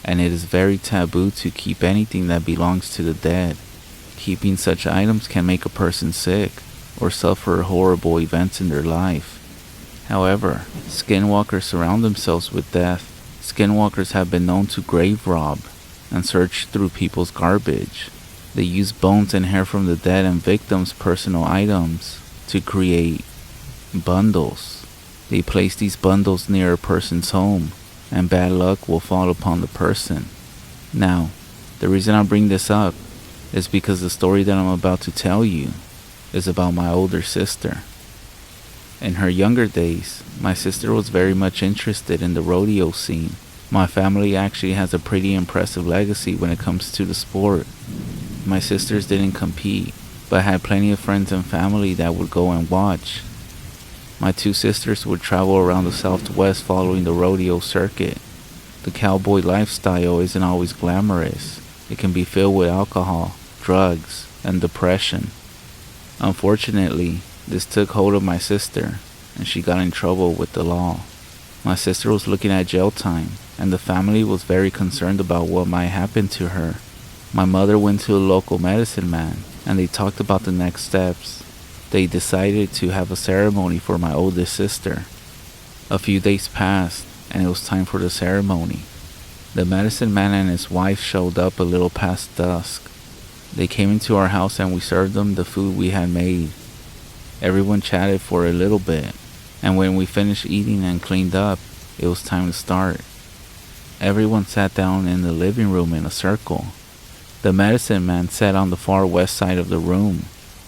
and it is very taboo to keep anything that belongs to the dead. Keeping such items can make a person sick or suffer horrible events in their life. However, skinwalkers surround themselves with death. Skinwalkers have been known to grave rob and search through people's garbage. They use bones and hair from the dead and victims' personal items to create bundles. They place these bundles near a person's home, and bad luck will fall upon the person. Now, the reason I bring this up is because the story that I'm about to tell you is about my older sister. In her younger days, my sister was very much interested in the rodeo scene. My family actually has a pretty impressive legacy when it comes to the sport. My sisters didn't compete, but had plenty of friends and family that would go and watch. My two sisters would travel around the Southwest following the rodeo circuit. The cowboy lifestyle isn't always glamorous. It can be filled with alcohol, drugs, and depression. Unfortunately, this took hold of my sister, and she got in trouble with the law. My sister was looking at jail time, and the family was very concerned about what might happen to her. My mother went to a local medicine man, and they talked about the next steps. They decided to have a ceremony for my oldest sister. A few days passed, and it was time for the ceremony. The medicine man and his wife showed up a little past dusk. They came into our house and we served them the food we had made. Everyone chatted for a little bit, and when we finished eating and cleaned up, it was time to start. Everyone sat down in the living room in a circle. The medicine man sat on the far west side of the room.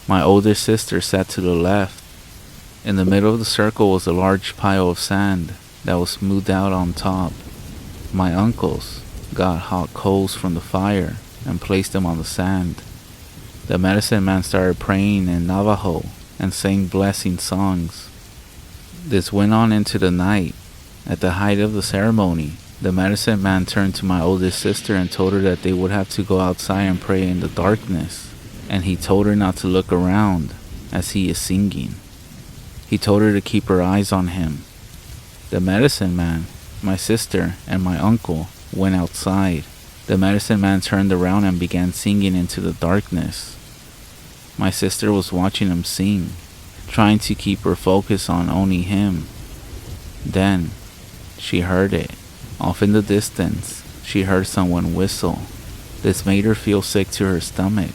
My older sister sat to the left. In the middle of the circle was a large pile of sand that was smoothed out on top. My uncles got hot coals from the fire and placed them on the sand. The medicine man started praying in Navajo and sang blessing songs. This went on into the night. At the height of the ceremony, the medicine man turned to my oldest sister and told her that they would have to go outside and pray in the darkness, and he told her not to look around as he is singing. He told her to keep her eyes on him. The medicine man, my sister, and my uncle went outside. The medicine man turned around and began singing into the darkness. My sister was watching him sing, trying to keep her focus on only him. Then, she heard it. Off in the distance, she heard someone whistle. This made her feel sick to her stomach.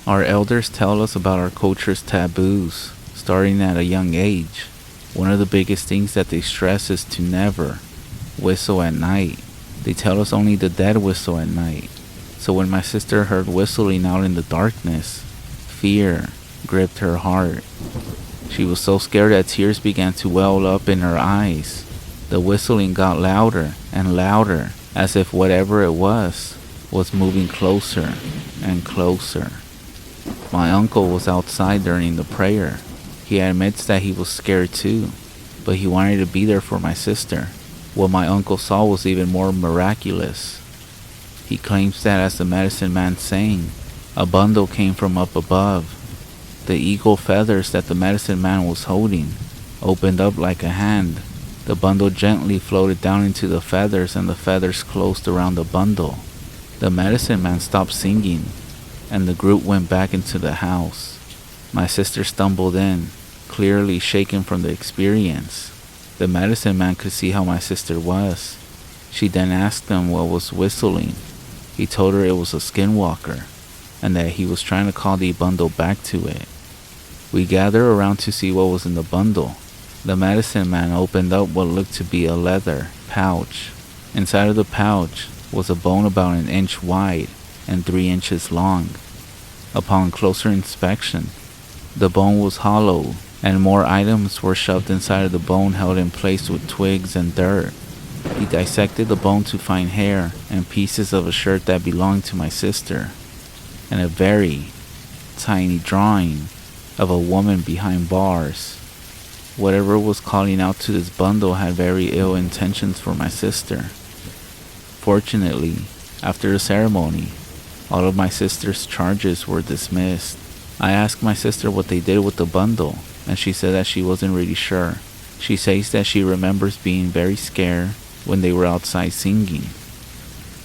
Our elders tell us about our culture's taboos, starting at a young age. One of the biggest things that they stress is to never whistle at night. They tell us only the dead whistle at night. So when my sister heard whistling out in the darkness, fear gripped her heart. She was so scared that tears began to well up in her eyes. The whistling got louder and louder, as if whatever it was moving closer and closer. My uncle was outside during the prayer. He admits that he was scared too, but he wanted to be there for my sister. What my uncle saw was even more miraculous. He claims that as the medicine man sang, a bundle came from up above. The eagle feathers that the medicine man was holding opened up like a hand. The bundle gently floated down into the feathers, and the feathers closed around the bundle. The medicine man stopped singing, and the group went back into the house. My sister stumbled in, clearly shaken from the experience. The medicine man could see how my sister was. She then asked him what was whistling. He told her it was a skinwalker, and that he was trying to call the bundle back to it. We gathered around to see what was in the bundle. The medicine man opened up what looked to be a leather pouch. Inside of the pouch was a bone about 1 inch wide and 3 inches long. Upon closer inspection, the bone was hollow, and more items were shoved inside of the bone, held in place with twigs and dirt. He dissected the bone to find hair and pieces of a shirt that belonged to my sister, and a very tiny drawing of a woman behind bars. Whatever was calling out to this bundle had very ill intentions for my sister. Fortunately, after the ceremony, all of my sister's charges were dismissed. I asked my sister what they did with the bundle, and she said that she wasn't really sure. She says that she remembers being very scared when they were outside singing.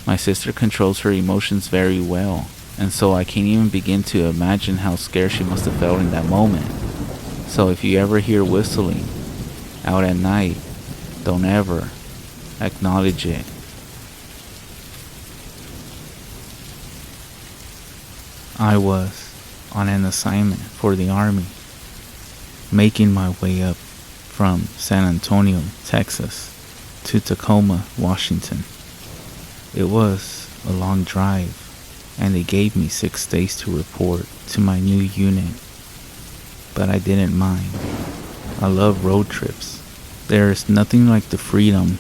My sister controls her emotions very well, and so I can't even begin to imagine how scared she must have felt in that moment. So if you ever hear whistling out at night, don't ever acknowledge it. I was on an assignment for the Army, making my way up from San Antonio, Texas, to Tacoma, Washington. It was a long drive, and they gave me 6 days to report to my new unit. But I didn't mind. I love road trips. There is nothing like the freedom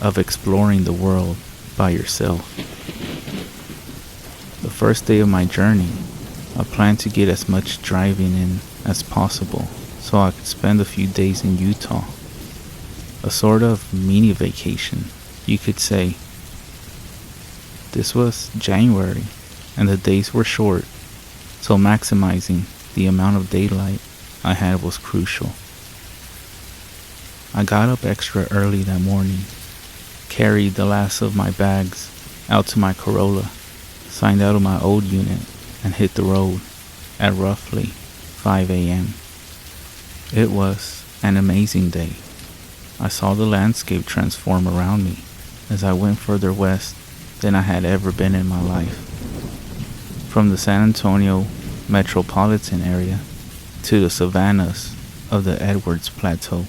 of exploring the world by yourself. The first day of my journey, I planned to get as much driving in as possible so I could spend a few days in Utah. A sort of mini vacation, you could say. This was January, and the days were short, so maximizing the amount of daylight I had was crucial. I got up extra early that morning, carried the last of my bags out to my Corolla, signed out of my old unit, and hit the road at roughly 5 a.m. It was an amazing day. I saw the landscape transform around me as I went further west than I had ever been in my life. From the San Antonio metropolitan area to the savannas of the Edwards Plateau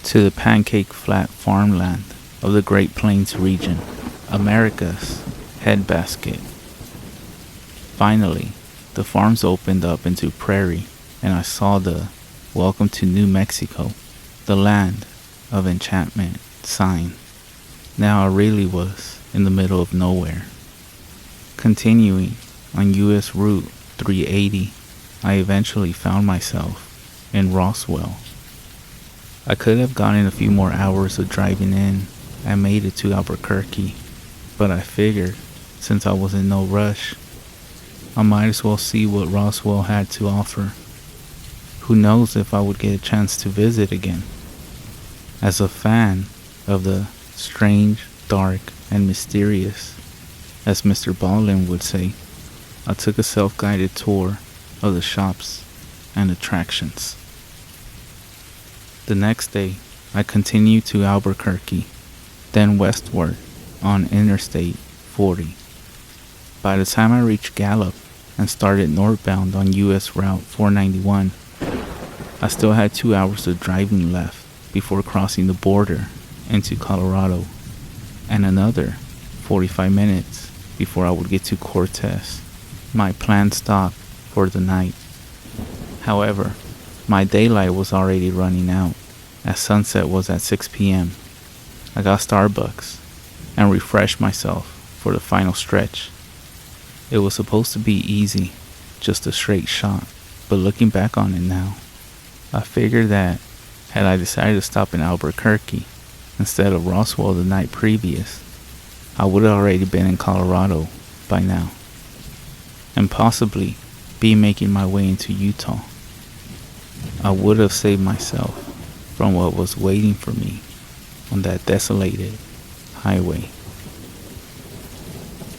to the pancake flat farmland of the Great Plains region, America's headbasket. Finally, the farms opened up into prairie, and I saw the "Welcome to New Mexico, the land of enchantment" sign. Now I really was in the middle of nowhere. Continuing on US Route 380, I eventually found myself in Roswell. I could have gotten a few more hours of driving in and made it to Albuquerque, but I figured, since I was in no rush, I might as well see what Roswell had to offer. Who knows if I would get a chance to visit again. As a fan of the strange, dark, and mysterious, as Mr. Baldwin would say, I took a self-guided tour of the shops and attractions. The next day, I continued to Albuquerque, then westward on Interstate 40. By the time I reached Gallup and started northbound on US Route 491, I still had 2 hours of driving left before crossing the border into Colorado, and another 45 minutes before I would get to Cortez, my planned stop for the night. However, my daylight was already running out, as sunset was at 6 p.m. I got Starbucks and refreshed myself for the final stretch. It was supposed to be easy, just a straight shot, but looking back on it now, I figured that had I decided to stop in Albuquerque instead of Roswell the night previous, I would have already been in Colorado by now, and possibly be making my way into Utah. I would have saved myself from what was waiting for me on that desolated highway.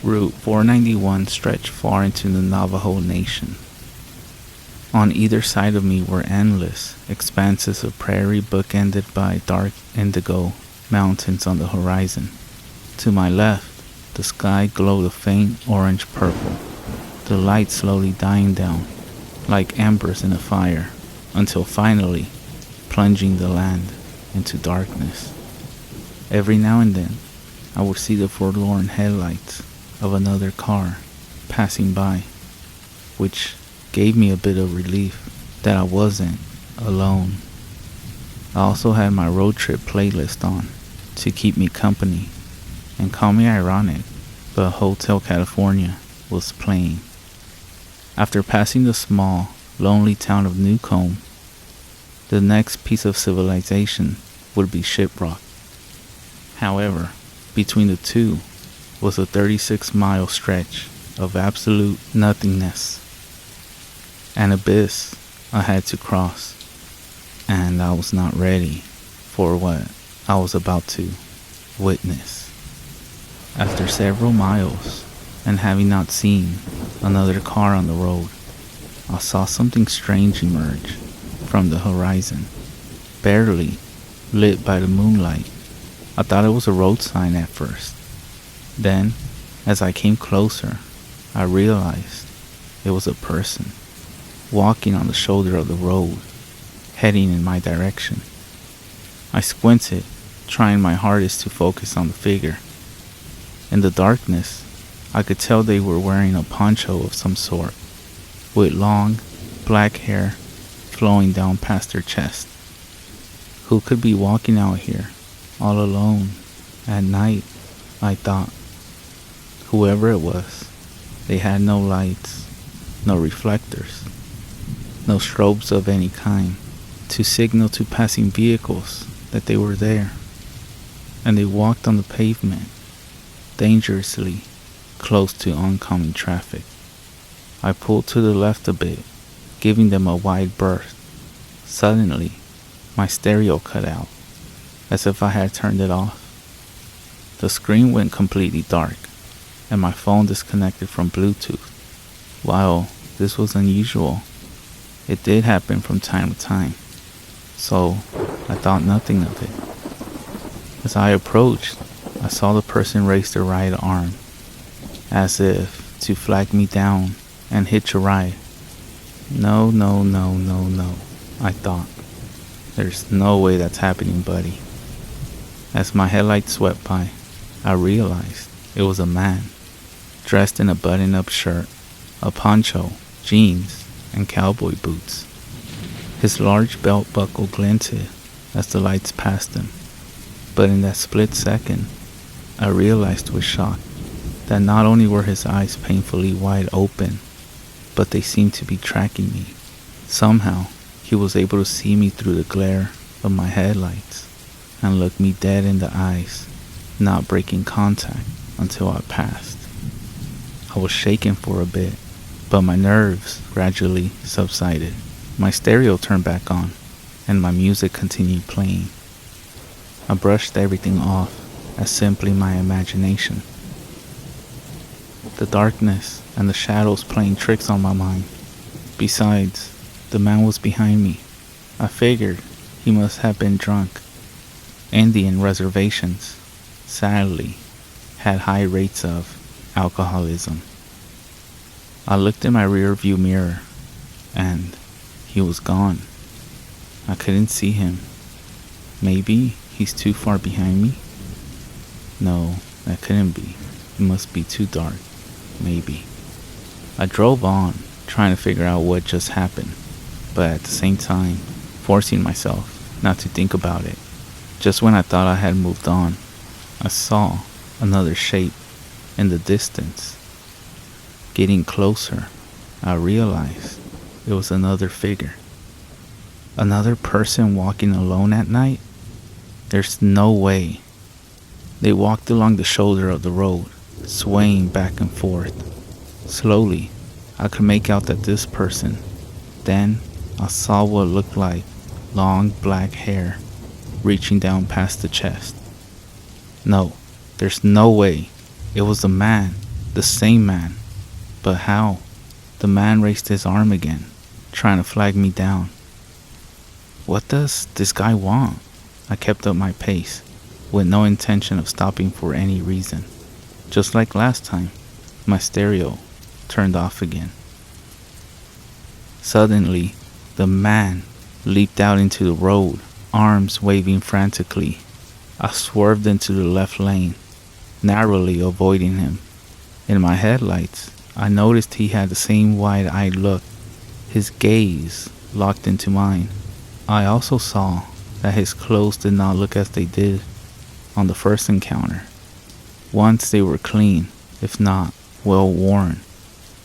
Route 491 stretched far into the Navajo Nation. On either side of me were endless expanses of prairie bookended by dark indigo mountains on the horizon. To my left, the sky glowed a faint orange-purple, the light slowly dying down like embers in a fire, until finally plunging the land into darkness. Every now and then, I would see the forlorn headlights of another car passing by, which gave me a bit of relief that I wasn't alone. I also had my road trip playlist on to keep me company, and call me ironic, but Hotel California was playing. After passing the small, lonely town of Newcomb, the next piece of civilization would be Shiprock. However, between the two was a 36-mile stretch of absolute nothingness, an abyss I had to cross, and I was not ready for what I was about to witness. After several miles, and having not seen another car on the road, I saw something strange emerge from the horizon, barely lit by the moonlight. I thought it was a road sign at first. Then, as I came closer, I realized it was a person walking on the shoulder of the road, heading in my direction. I squinted, trying my hardest to focus on the figure. In the darkness, I could tell they were wearing a poncho of some sort, with long, black hair flowing down past their chest. Who could be walking out here, all alone, at night, I thought. Whoever it was, they had no lights, no reflectors, no strobes of any kind to signal to passing vehicles that they were there, and they walked on the pavement, dangerously close to oncoming traffic. I pulled to the left a bit, giving them a wide berth. Suddenly, my stereo cut out, as if I had turned it off. The screen went completely dark, and my phone disconnected from Bluetooth. While this was unusual, it did happen from time to time, so I thought nothing of it. As I approached, I saw the person raise their right arm, as if to flag me down and hitch a ride. No, I thought. There's no way that's happening, buddy. As my headlight swept by, I realized it was a man, dressed in a button-up shirt, a poncho, jeans, and cowboy boots. His large belt buckle glinted as the lights passed him, but in that split second, I realized with shock that not only were his eyes painfully wide open, but they seemed to be tracking me. Somehow, he was able to see me through the glare of my headlights and look me dead in the eyes, not breaking contact until I passed. I was shaken for a bit, but my nerves gradually subsided. My stereo turned back on, and my music continued playing. I brushed everything off as simply my imagination. The darkness and the shadows playing tricks on my mind. Besides, the man was behind me. I figured he must have been drunk. Indian reservations, sadly, had high rates of alcoholism. I looked in my rear view mirror, and he was gone. I couldn't see him. Maybe he's too far behind me? No, that couldn't be. It must be too dark. Maybe. I drove on, trying to figure out what just happened, but at the same time, forcing myself not to think about it. Just when I thought I had moved on, I saw another shape in the distance. Getting closer, I realized it was another figure. Another person walking alone at night? There's no way. They walked along the shoulder of the road, swaying back and forth. Slowly, I could make out that this person. Then, I saw what looked like long black hair reaching down past the chest. No, there's no way. It was the man, the same man. But how? The man raised his arm again, trying to flag me down. What does this guy want? I kept up my pace, with no intention of stopping for any reason. Just like last time, my stereo turned off again. Suddenly, the man leaped out into the road, arms waving frantically. I swerved into the left lane, narrowly avoiding him. In my headlights, I noticed he had the same wide-eyed look, his gaze locked into mine. I also saw that his clothes did not look as they did on the first encounter. Once they were clean, if not well worn,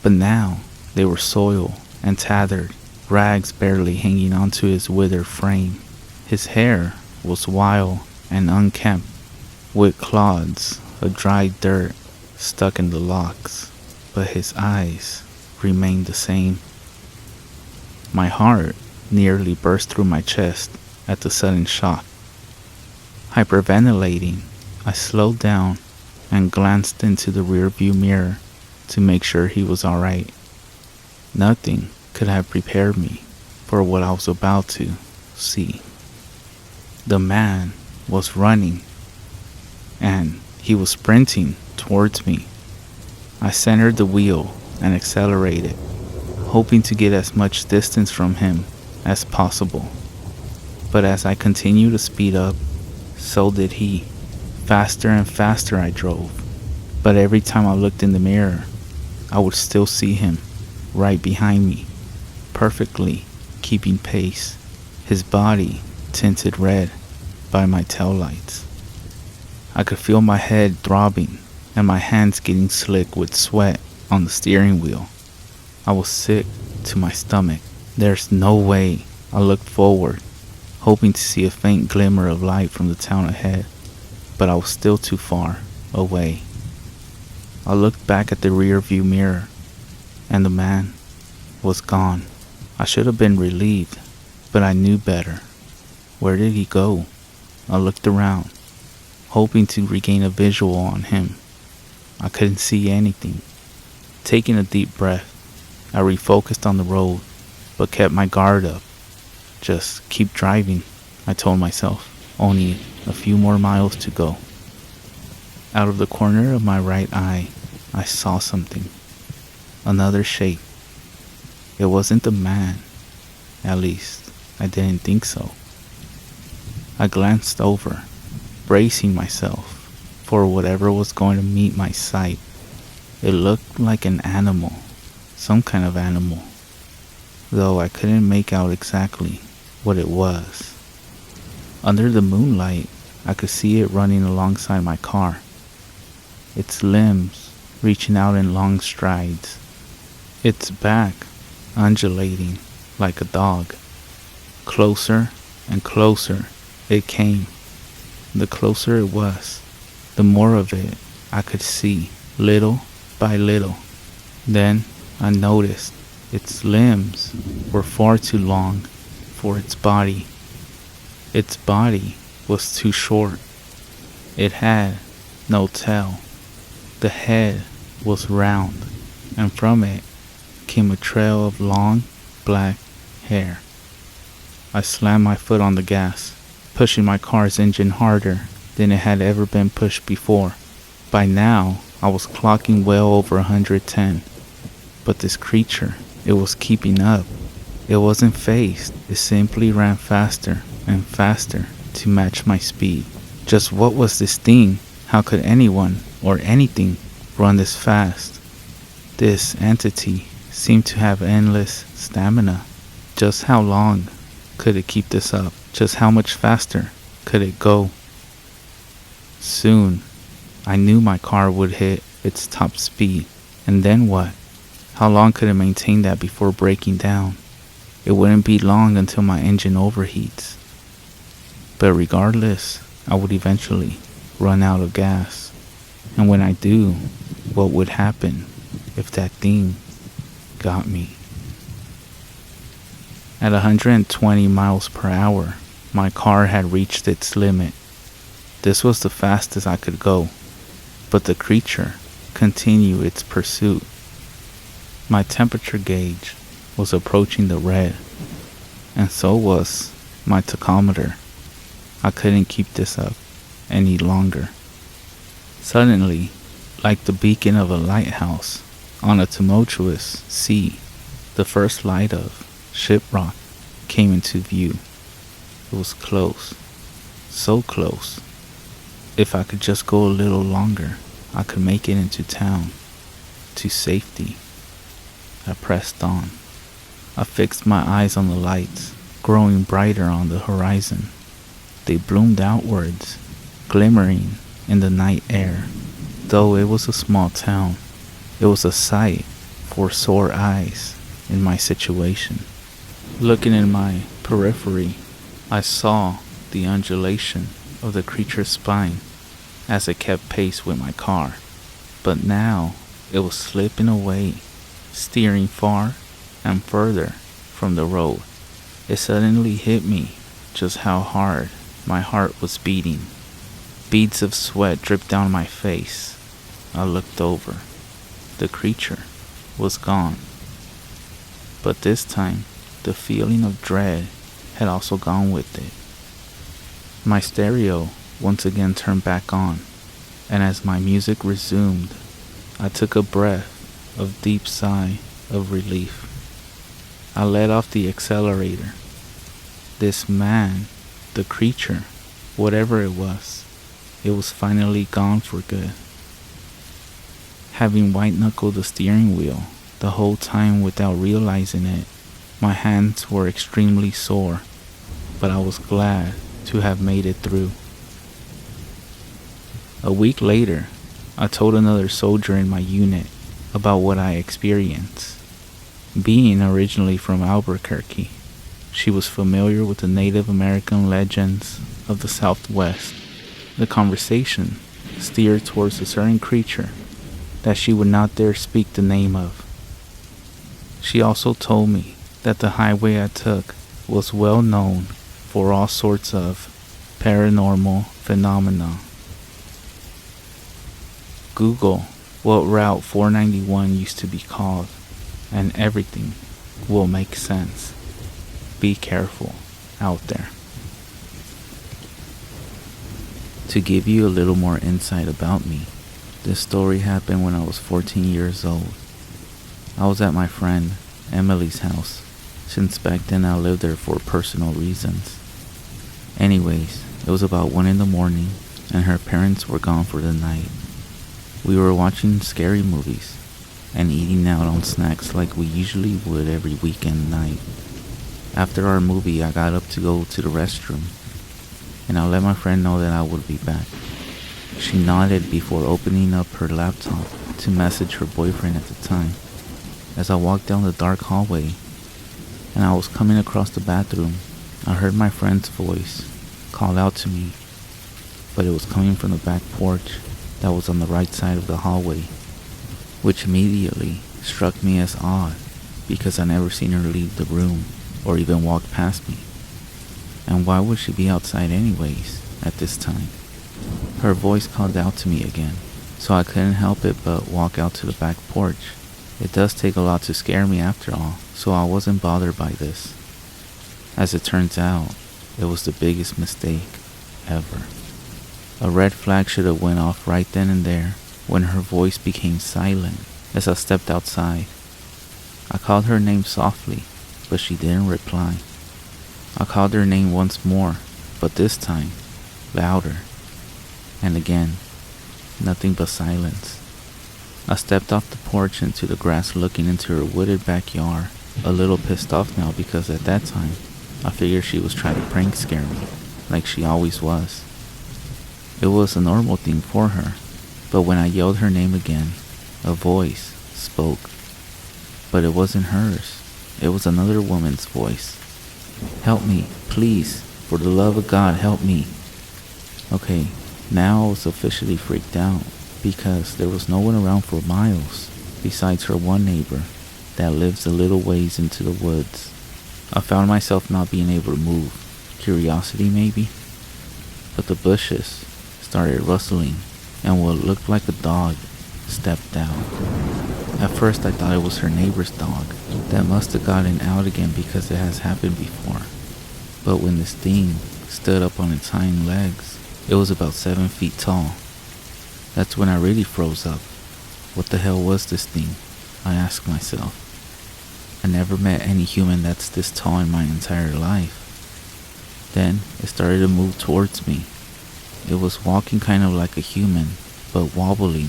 but now they were soiled and tattered, rags barely hanging onto his withered frame. His hair was wild and unkempt, with clods of dried dirt stuck in the locks, but his eyes remained the same. My heart nearly burst through my chest at the sudden shock. Hyperventilating, I slowed down and glanced into the rearview mirror to make sure he was alright. Nothing could have prepared me for what I was about to see. The man was running, and he was sprinting towards me. I centered the wheel and accelerated, hoping to get as much distance from him as possible. But as I continued to speed up, so did he. Faster and faster I drove, but every time I looked in the mirror, I would still see him right behind me, perfectly keeping pace, his body tinted red by my taillights. I could feel my head throbbing and my hands getting slick with sweat on the steering wheel. I was sick to my stomach. There's no way. I looked forward, hoping to see a faint glimmer of light from the town ahead, but I was still too far away. I looked back at the rear view mirror, and the man was gone. I should have been relieved, but I knew better. Where did he go? I looked around, hoping to regain a visual on him. I couldn't see anything. Taking a deep breath, I refocused on the road, but kept my guard up. Just keep driving, I told myself. Only a few more miles to go. Out of the corner of my right eye, I saw something. Another shape. It wasn't the man. At least, I didn't think so. I glanced over, bracing myself for whatever was going to meet my sight. It looked like an animal, some kind of animal, though I couldn't make out exactly what it was. Under the moonlight, I could see it running alongside my car, its limbs reaching out in long strides, its back undulating like a dog. Closer and closer it came. The closer it was, the more of it I could see, little by little. Then I noticed Its limbs were far too long for its body. Its body was too short. It had no tail. The head was round, and from it came a trail of long, black hair. I slammed my foot on the gas, pushing my car's engine harder than it had ever been pushed before. By now, I was clocking well over 110. But this creature, it was keeping up. It wasn't phased. It simply ran faster and faster to match my speed. Just what was this thing? How could anyone or anything run this fast? This entity seemed to have endless stamina. Just how long could it keep this up? Just how much faster could it go? Soon, I knew my car would hit its top speed. And then what? How long could it maintain that before breaking down? It wouldn't be long until my engine overheats. But regardless, I would eventually run out of gas. And when I do, what would happen if that thing got me? At 120 miles per hour, my car had reached its limit. This was the fastest I could go, but the creature continued its pursuit. My temperature gauge was approaching the red, and so was my tachometer. I couldn't keep this up any longer. Suddenly, like the beacon of a lighthouse on a tumultuous sea, the first light of Shiprock came into view. It was close, so close. If I could just go a little longer, I could make it into town, to safety. I pressed on. I fixed my eyes on the lights, growing brighter on the horizon. They bloomed outwards, glimmering in the night air. Though it was a small town, it was a sight for sore eyes in my situation. Looking in my periphery, I saw the undulation of the creature's spine as it kept pace with my car. But now it was slipping away, steering far and further from the road. It suddenly hit me just how hard my heart was beating. Beads of sweat dripped down my face. I looked over. The creature was gone. But this time, the feeling of dread had also gone with it. My stereo once again turned back on, and as my music resumed, I took a breath of deep sigh of relief. I let off the accelerator. This man, the creature, whatever it was finally gone for good. Having white-knuckled the steering wheel the whole time without realizing it, my hands were extremely sore, but I was glad to have made it through. A week later, I told another soldier in my unit about what I experienced. Being originally from Albuquerque, she was familiar with the Native American legends of the Southwest. The conversation steered towards a certain creature that she would not dare speak the name of. She also told me that the highway I took was well known for all sorts of paranormal phenomena. Google what Route 491 used to be called, and everything will make sense. Be careful out there. To give you a little more insight about me, this story happened when I was 14 years old. I was at my friend Emily's house, since back then I lived there for personal reasons. Anyways, it was about 1 in the morning, and her parents were gone for the night. We were watching scary movies, and eating out on snacks like we usually would every weekend night. After our movie, I got up to go to the restroom, and I let my friend know that I would be back. She nodded before opening up her laptop to message her boyfriend at the time. As I walked down the dark hallway, and I was coming across the bathroom, I heard my friend's voice call out to me, but it was coming from the back porch that was on the right side of the hallway, which immediately struck me as odd. because I never seen her leave the room or even walk past me. And why would she be outside anyways at this time? Her voice called out to me again, so I couldn't help it but walk out to the back porch. It does take a lot to scare me after all, so I wasn't bothered by this. As it turns out, it was the biggest mistake ever. A red flag should have went off right then and there when her voice became silent as I stepped outside. I called her name softly, but she didn't reply. I called her name once more, but this time, louder. And again, nothing but silence. I stepped off the porch into the grass looking into her wooded backyard, a little pissed off now because at that time, I figured she was trying to prank scare me, like she always was. It was a normal thing for her, but when I yelled her name again, a voice spoke. But it wasn't hers, it was another woman's voice. Help me, please, for the love of God, help me. Okay, now I was officially freaked out, because there was no one around for miles, besides her one neighbor, that lives a little ways into the woods. I found myself not being able to move, curiosity maybe? But the bushes started rustling, and what looked like a dog stepped out. At first I thought it was her neighbor's dog that must have gotten out again because it has happened before. But when this thing stood up on its hind legs, it was about 7 feet tall. That's when I really froze up. What the hell was this thing? I asked myself. I never met any human that's this tall in my entire life. Then it started to move towards me. It was walking kind of like a human, but wobbling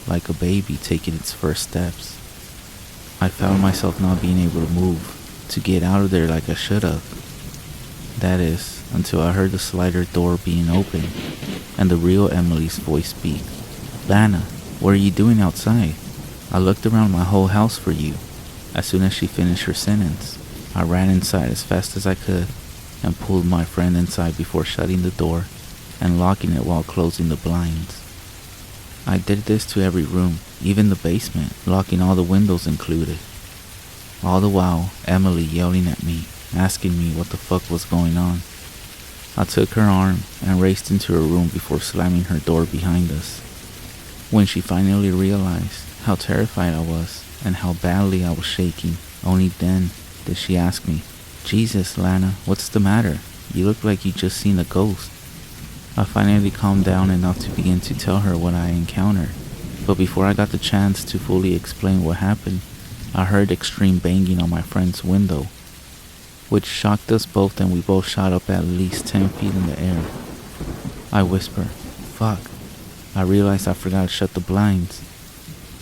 like a baby taking its first steps. I found myself not being able to move, to get out of there like I should have. That is, until I heard the slider door being opened, and the real Emily's voice speak. Lana, what are you doing outside? I looked around my whole house for you. As soon as she finished her sentence, I ran inside as fast as I could, and pulled my friend inside before shutting the door, and locking it while closing the blinds. I did this to every room, even the basement, locking all the windows included. All the while, Emily yelling at me, asking me what the fuck was going on. I took her arm and raced into her room before slamming her door behind us. When she finally realized how terrified I was and how badly I was shaking, only then did she ask me, Jesus, Lana, what's the matter? You look like you just seen a ghost. I finally calmed down enough to begin to tell her what I encountered, but before I got the chance to fully explain what happened, I heard extreme banging on my friend's window, which shocked us both, and we both shot up at least 10 feet in the air. I whispered, fuck. I realized I forgot to shut the blinds.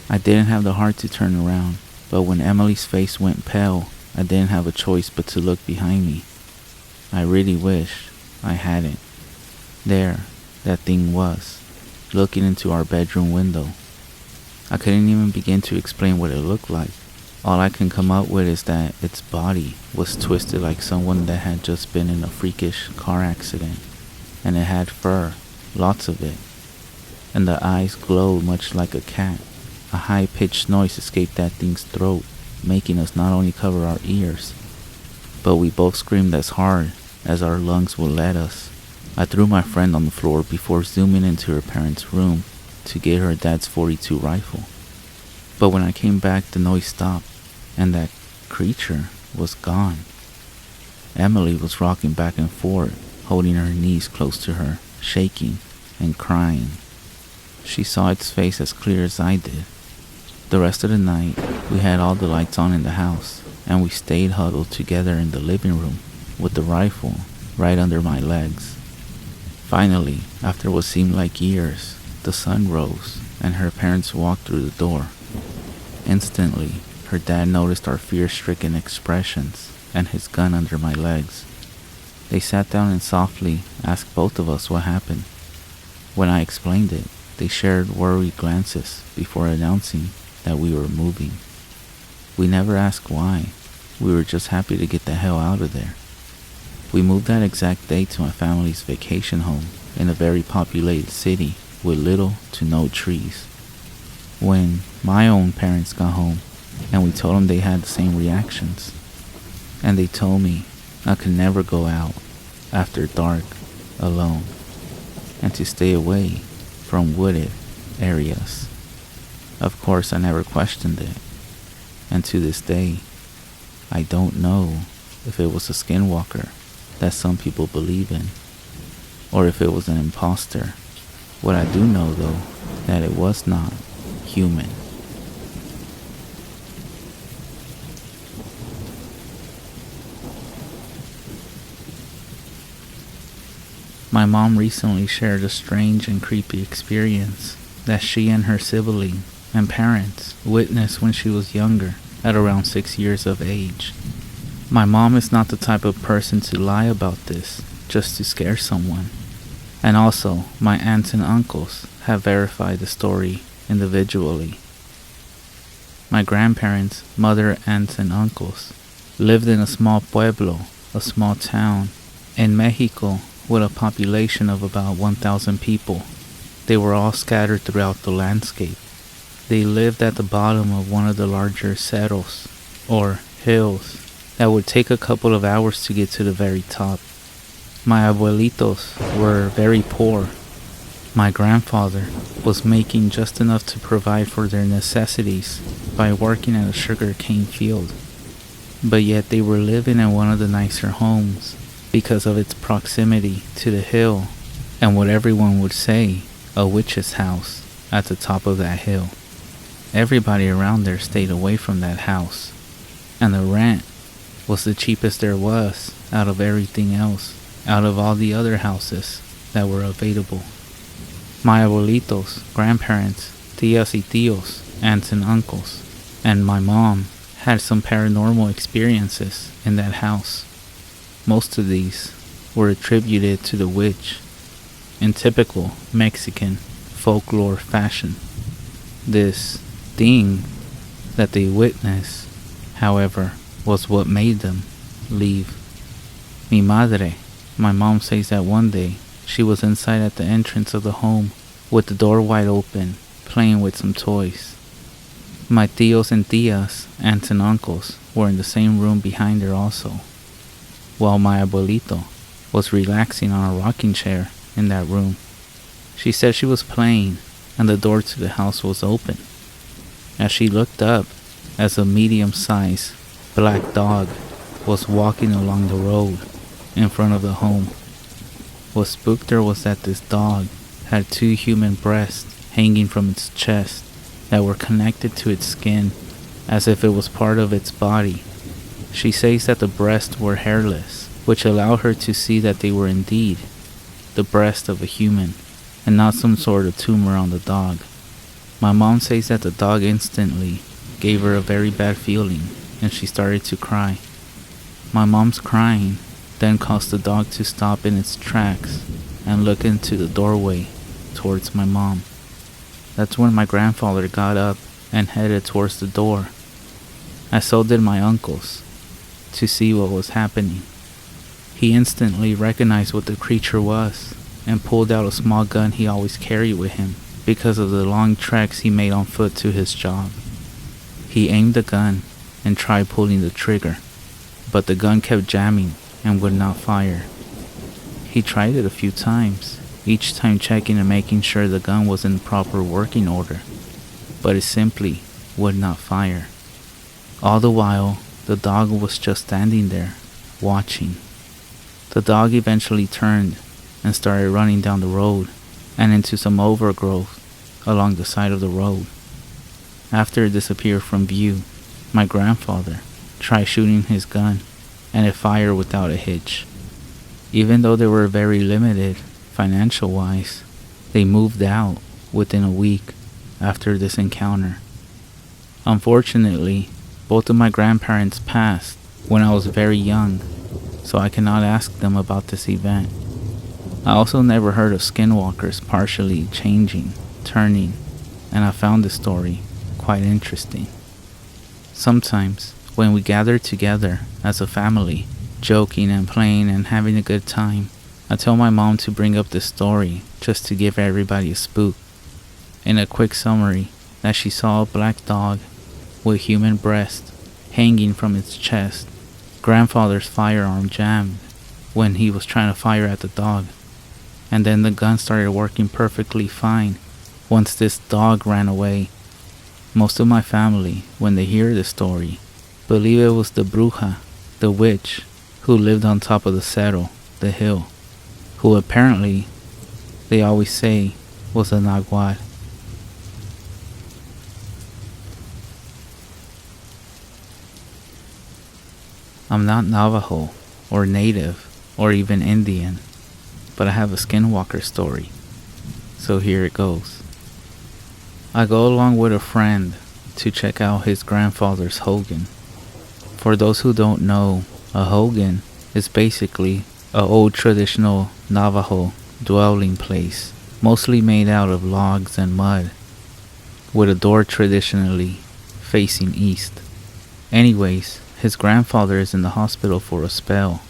I didn't have the heart to turn around, but when Emily's face went pale, I didn't have a choice but to look behind me. I really wish I hadn't. There, that thing was, looking into our bedroom window. I couldn't even begin to explain what it looked like. All I can come up with is that its body was twisted like someone that had just been in a freakish car accident, and it had fur, lots of it, and the eyes glowed much like a cat. A high-pitched noise escaped that thing's throat, making us not only cover our ears, but we both screamed as hard as our lungs would let us. I threw my friend on the floor before zooming into her parents' room to get her dad's .42 rifle. But when I came back, the noise stopped, and that creature was gone. Emily was rocking back and forth, holding her knees close to her, shaking and crying. She saw its face as clear as I did. The rest of the night, we had all the lights on in the house, and we stayed huddled together in the living room with the rifle right under my legs. Finally, after what seemed like years, the sun rose and her parents walked through the door. Instantly, her dad noticed our fear-stricken expressions and his gun under my legs. They sat down and softly asked both of us what happened. When I explained it, they shared worried glances before announcing that we were moving. We never asked why. We were just happy to get the hell out of there. We moved that exact day to my family's vacation home in a very populated city with little to no trees. When my own parents got home, and we told them they had the same reactions. And they told me I could never go out after dark alone and to stay away from wooded areas. Of course, I never questioned it, and to this day, I don't know if it was a skinwalker that some people believe in, or if it was an imposter. What I do know, though, that it was not human. My mom recently shared a strange and creepy experience that she and her sibling and parents witnessed when she was younger, at around 6 years of age. My mom is not the type of person to lie about this just to scare someone. And also, my aunts and uncles have verified the story individually. My grandparents, mother, aunts, and uncles lived in a small pueblo, a small town, in Mexico with a population of about 1,000 people. They were all scattered throughout the landscape. They lived at the bottom of one of the larger cerros, or hills, that would take a couple of hours to get to the very top. My abuelitos were very poor. My grandfather was making just enough to provide for their necessities by working at a sugar cane field. But yet they were living in one of the nicer homes because of its proximity to the hill and what everyone would say, a witch's house at the top of that hill. Everybody around there stayed away from that house, and the rent was the cheapest there was out of everything else, out of all the other houses that were available. My abuelitos, grandparents, tias y tíos, aunts and uncles, and my mom had some paranormal experiences in that house. Most of these were attributed to the witch in typical Mexican folklore fashion. This thing that they witnessed, however, was what made them leave. Mi madre, my mom, says that one day she was inside at the entrance of the home with the door wide open, playing with some toys. My tíos and tías, aunts and uncles, were in the same room behind her also, while my abuelito was relaxing on a rocking chair in that room. She said she was playing and the door to the house was open. As she looked up, as a medium-sized black dog was walking along the road in front of the home. What spooked her was that this dog had 2 human breasts hanging from its chest that were connected to its skin as if it was part of its body. She says that the breasts were hairless, which allowed her to see that they were indeed the breast of a human and not some sort of tumor on the dog. My mom says that the dog instantly gave her a very bad feeling and she started to cry. My mom's crying then caused the dog to stop in its tracks and look into the doorway towards my mom. That's when my grandfather got up and headed towards the door, as so did my uncles, to see what was happening. He instantly recognized what the creature was and pulled out a small gun he always carried with him because of the long treks he made on foot to his job. He aimed the gun and tried pulling the trigger, but the gun kept jamming and would not fire. He tried it a few times, each time checking and making sure the gun was in proper working order, but it simply would not fire. All the while, the dog was just standing there, watching. The dog eventually turned and started running down the road and into some overgrowth along the side of the road. After it disappeared from view, my grandfather tried shooting his gun and it fired without a hitch. Even though they were very limited financial wise, they moved out within a week after this encounter. Unfortunately, both of my grandparents passed when I was very young, so I cannot ask them about this event. I also never heard of skinwalkers partially changing, turning, and I found this story quite interesting. Sometimes, when we gather together as a family, joking and playing and having a good time, I tell my mom to bring up this story just to give everybody a spook. In a quick summary, that she saw a black dog with human breast hanging from its chest. Grandfather's firearm jammed when he was trying to fire at the dog, and then the gun started working perfectly fine once this dog ran away. Most of my family, when they hear this story, believe it was the bruja, the witch, who lived on top of the cerro, the hill, who apparently, they always say, was a nagual. I'm not Navajo, or Native, or even Indian, but I have a Skinwalker story. So here it goes. I go along with a friend to check out his grandfather's hogan. For those who don't know, a hogan is basically an old traditional Navajo dwelling place, mostly made out of logs and mud, with a door traditionally facing east. Anyways, his grandfather is in the hospital for a spell.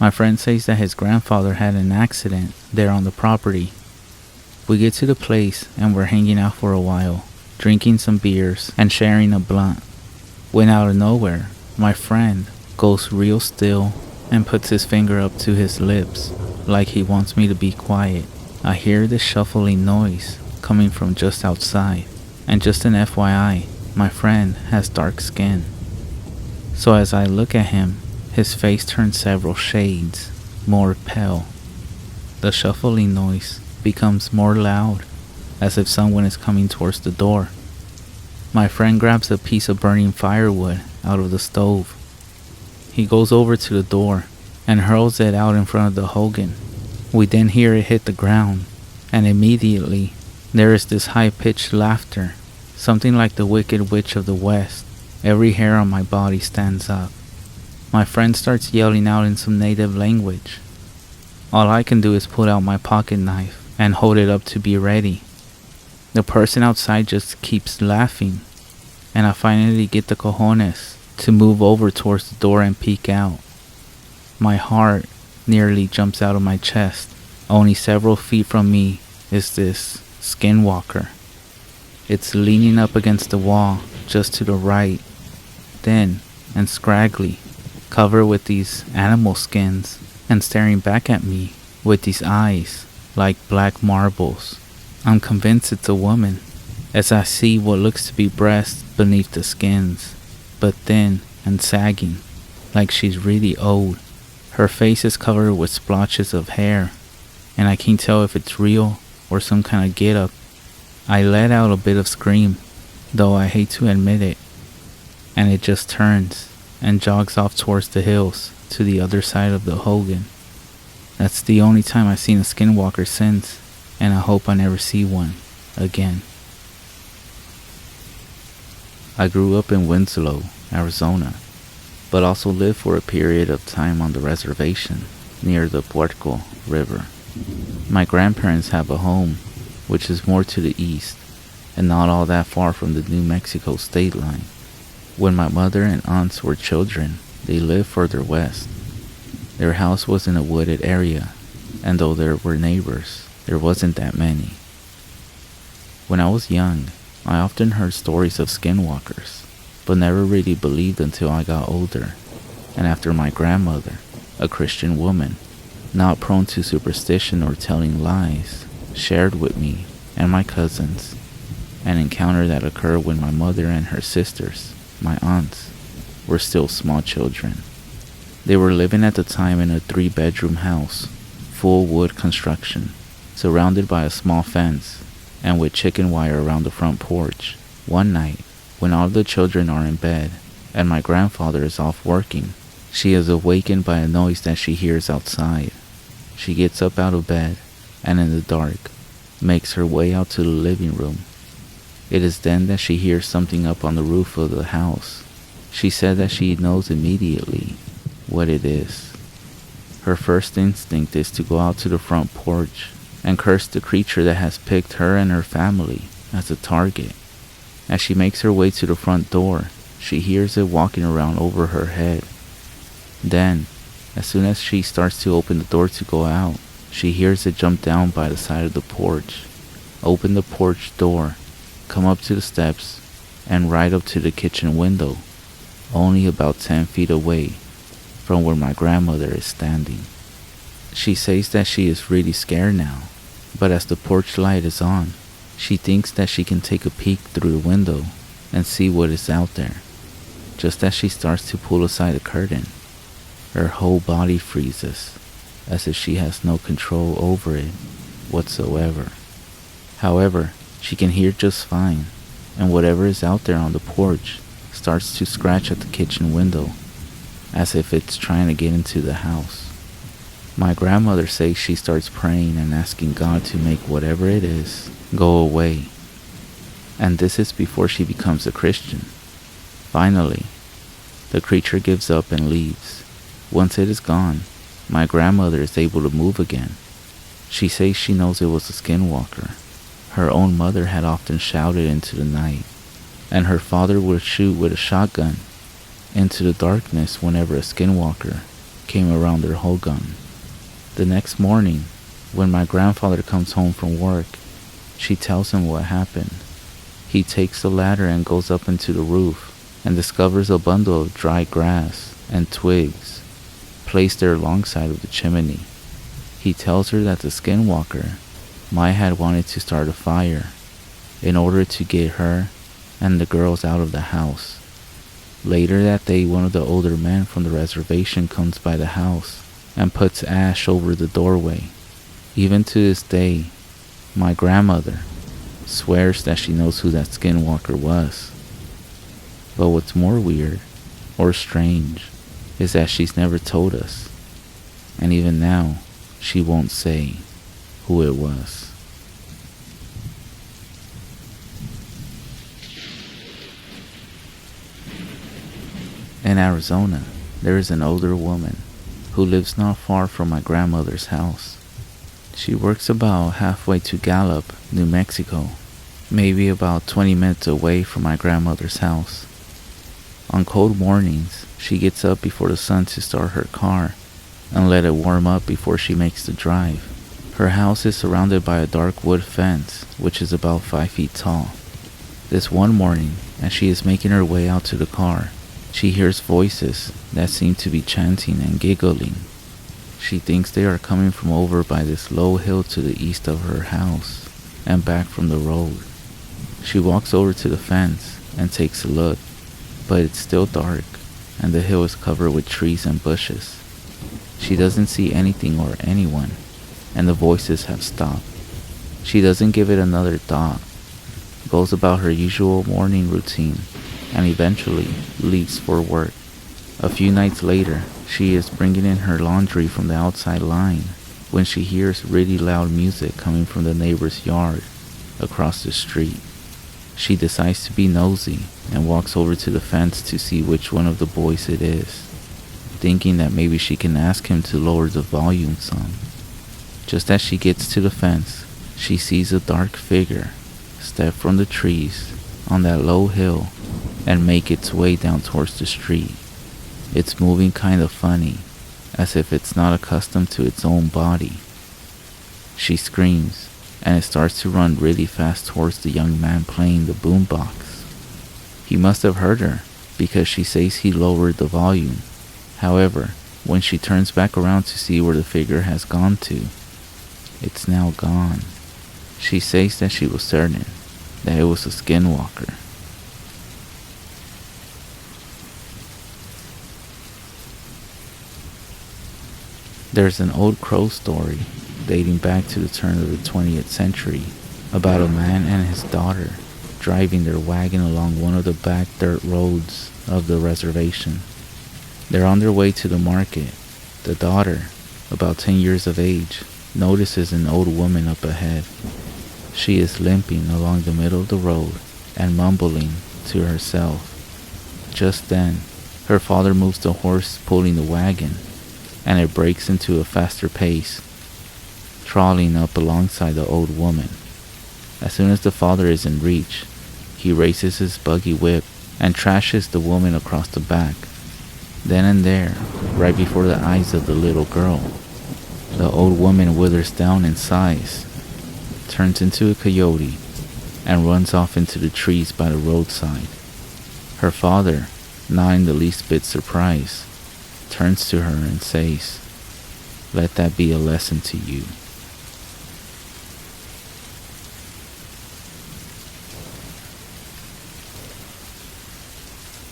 My friend says that his grandfather had an accident there on the property. We get to the place and we're hanging out for a while, drinking some beers and sharing a blunt. When out of nowhere, my friend goes real still and puts his finger up to his lips, like he wants me to be quiet. I hear this shuffling noise coming from just outside. And just an FYI, my friend has dark skin. So as I look at him, his face turns several shades more pale. The shuffling noise becomes more loud, as if someone is coming towards the door. My friend grabs a piece of burning firewood out of the stove. He goes over to the door and hurls it out in front of the hogan. We then hear it hit the ground, and immediately there is this high-pitched laughter, something like the Wicked Witch of the West. Every hair on my body stands up. My friend starts yelling out in some native language. All I can do is pull out my pocket knife and hold it up to be ready. The person outside just keeps laughing, and I finally get the cojones to move over towards the door and peek out. My heart nearly jumps out of my chest. Only several feet from me is this Skinwalker. It's leaning up against the wall just to the right, thin and scraggly, covered with these animal skins, and staring back at me with these eyes like black marbles. I'm convinced it's a woman, as I see what looks to be breasts beneath the skins, but thin and sagging, like she's really old. Her face is covered with splotches of hair, and I can't tell if it's real or some kind of get-up. I let out a bit of scream, though I hate to admit it, and it just turns and jogs off towards the hills to the other side of the hogan. That's the only time I've seen a Skinwalker since, and I hope I never see one again. I grew up in Winslow, Arizona, but also lived for a period of time on the reservation near the Puerco River. My grandparents have a home, which is more to the east and not all that far from the New Mexico state line. When my mother and aunts were children, they lived further west. Their house was in a wooded area, and though there were neighbors, there wasn't that many. When I was young, I often heard stories of skinwalkers, but never really believed until I got older, and after my grandmother, a Christian woman, not prone to superstition or telling lies, shared with me and my cousins an encounter that occurred when my mother and her sisters, my aunts, were still small children. They were living at the time in a 3-bedroom house, full wood construction, surrounded by a small fence and with chicken wire around the front porch. One night, when all the children are in bed and my grandfather is off working, she is awakened by a noise that she hears outside. She gets up out of bed and in the dark makes her way out to the living room. It is then that she hears something up on the roof of the house. She said that she knows immediately what it is. Her first instinct is to go out to the front porch and curse the creature that has picked her and her family as a target. As she makes her way to the front door, she hears it walking around over her head. Then, as soon as she starts to open the door to go out, she hears it jump down by the side of the porch, open the porch door, come up to the steps, and right up to the kitchen window, only about 10 feet away from where my grandmother is standing. She says that she is really scared now, but as the porch light is on, she thinks that she can take a peek through the window and see what is out there. Just as she starts to pull aside the curtain, her whole body freezes, as if she has no control over it whatsoever. However, she can hear just fine, and whatever is out there on the porch starts to scratch at the kitchen window, as if it's trying to get into the house. My grandmother says she starts praying and asking God to make whatever it is go away. And this is before she becomes a Christian. Finally, the creature gives up and leaves. Once it is gone, my grandmother is able to move again. She says she knows it was a skinwalker. Her own mother had often shouted into the night, and her father would shoot with a shotgun into the darkness whenever a skinwalker came around their whole gun. The next morning, when my grandfather comes home from work, she tells him what happened. He takes the ladder and goes up into the roof and discovers a bundle of dry grass and twigs placed there alongside of the chimney. He tells her that the skinwalker might have wanted to start a fire in order to get her and the girls out of the house. Later that day, one of the older men from the reservation comes by the house and puts ash over the doorway. Even to this day, my grandmother swears that she knows who that skinwalker was. But what's more weird or strange is that she's never told us, and even now she won't say who it was. In Arizona, there is an older woman who lives not far from my grandmother's house. She works about halfway to Gallup, New Mexico, maybe about 20 minutes away from my grandmother's house. On cold mornings, she gets up before the sun to start her car and let it warm up before she makes the drive. Her house is surrounded by a dark wood fence, which is about 5 feet tall. This one morning, as she is making her way out to the car, she hears voices that seem to be chanting and giggling. She thinks they are coming from over by this low hill to the east of her house and back from the road. She walks over to the fence and takes a look, but it's still dark and the hill is covered with trees and bushes. She doesn't see anything or anyone, and the voices have stopped. She doesn't give it another thought, goes about her usual morning routine, and eventually leaves for work. A few nights later, she is bringing in her laundry from the outside line when she hears really loud music coming from the neighbor's yard across the street. She decides to be nosy and walks over to the fence to see which one of the boys it is, thinking that maybe she can ask him to lower the volume some. Just as she gets to the fence, she sees a dark figure step from the trees on that low hill and make its way down towards the street. It's moving kind of funny, as if it's not accustomed to its own body. She screams, and it starts to run really fast towards the young man playing the boombox. He must have heard her, because she says he lowered the volume. However, when she turns back around to see where the figure has gone to, it's now gone. She says that she was certain that it was a skinwalker. There's an old crow story dating back to the turn of the 20th century about a man and his daughter driving their wagon along one of the back dirt roads of the reservation. They're on their way to the market. The daughter, about 10 years of age, notices an old woman up ahead. She is limping along the middle of the road and mumbling to herself. Just then, her father moves the horse pulling the wagon, and it breaks into a faster pace, trotting up alongside the old woman. As soon as the father is in reach, he raises his buggy whip and trashes the woman across the back. Then and there, right before the eyes of the little girl, the old woman withers down in size, turns into a coyote, and runs off into the trees by the roadside. Her father, not in the least bit surprised, turns to her and says, "Let that be a lesson to you."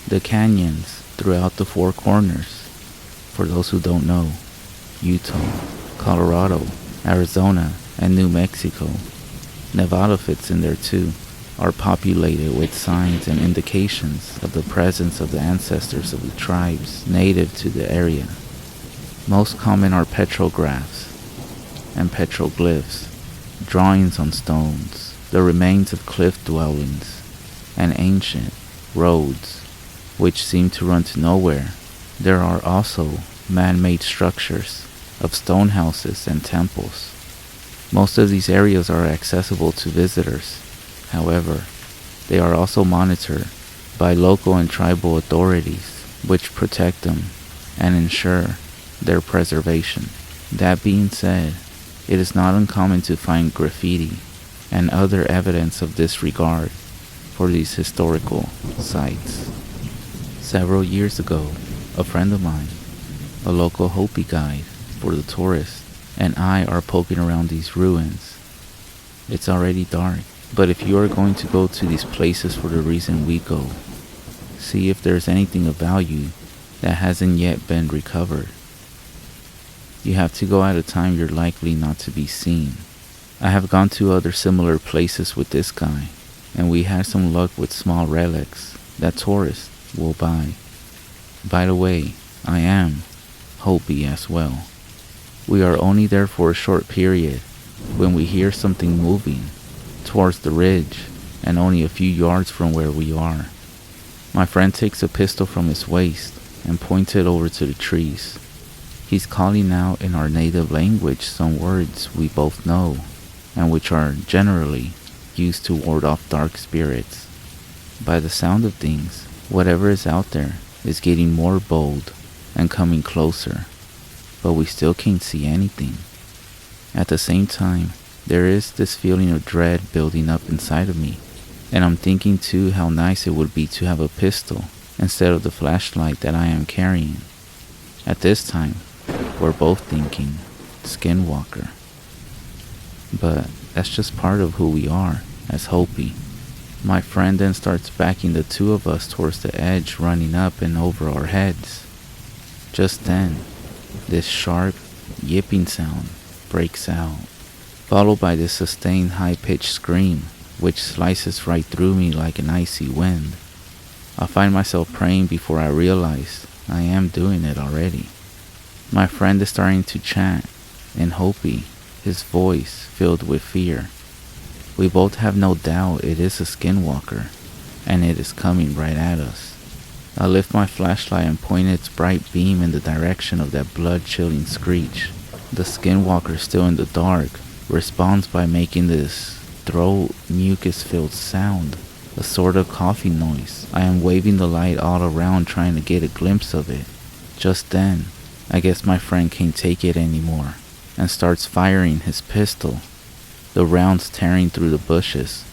The canyons throughout the four corners, for those who don't know, Utah, Colorado, Arizona, and New Mexico, Nevada fits in there too, are populated with signs and indications of the presence of the ancestors of the tribes native to the area. Most common are petrographs and petroglyphs, drawings on stones, the remains of cliff dwellings, and ancient roads which seem to run to nowhere. There are also man-made structures of stone houses and temples. Most of these areas are accessible to visitors. However, they are also monitored by local and tribal authorities, which protect them and ensure their preservation. That being said, it is not uncommon to find graffiti and other evidence of disregard for these historical sites. Several years ago, a friend of mine, a local Hopi guide for the tourists, and I are poking around these ruins. It's already dark, but if you are going to go to these places for the reason we go, see if there's anything of value that hasn't yet been recovered. You have to go at a time you're likely not to be seen. I have gone to other similar places with this guy, and we had some luck with small relics that tourists will buy. By the way, I am Hopi as well. We are only there for a short period when we hear something moving towards the ridge and only a few yards from where we are. My friend takes a pistol from his waist and points it over to the trees. He's calling out in our native language some words we both know and which are generally used to ward off dark spirits. By the sound of things, whatever is out there is getting more bold and coming closer, but we still can't see anything. At the same time, there is this feeling of dread building up inside of me, and I'm thinking too how nice it would be to have a pistol instead of the flashlight that I am carrying. At this time, we're both thinking Skinwalker. But that's just part of who we are as Hopi. My friend then starts backing the two of us towards the edge, running up and over our heads. Just then, this sharp, yipping sound breaks out, followed by this sustained high-pitched scream, which slices right through me like an icy wind. I find myself praying before I realize I am doing it already. My friend is starting to chant in Hopi, his voice filled with fear. We both have no doubt it is a skinwalker, and it is coming right at us. I lift my flashlight and point its bright beam in the direction of that blood-chilling screech. The skinwalker, still in the dark, responds by making this throat mucus-filled sound, a sort of coughing noise. I am waving the light all around trying to get a glimpse of it. Just then, I guess my friend can't take it anymore and starts firing his pistol, the rounds tearing through the bushes.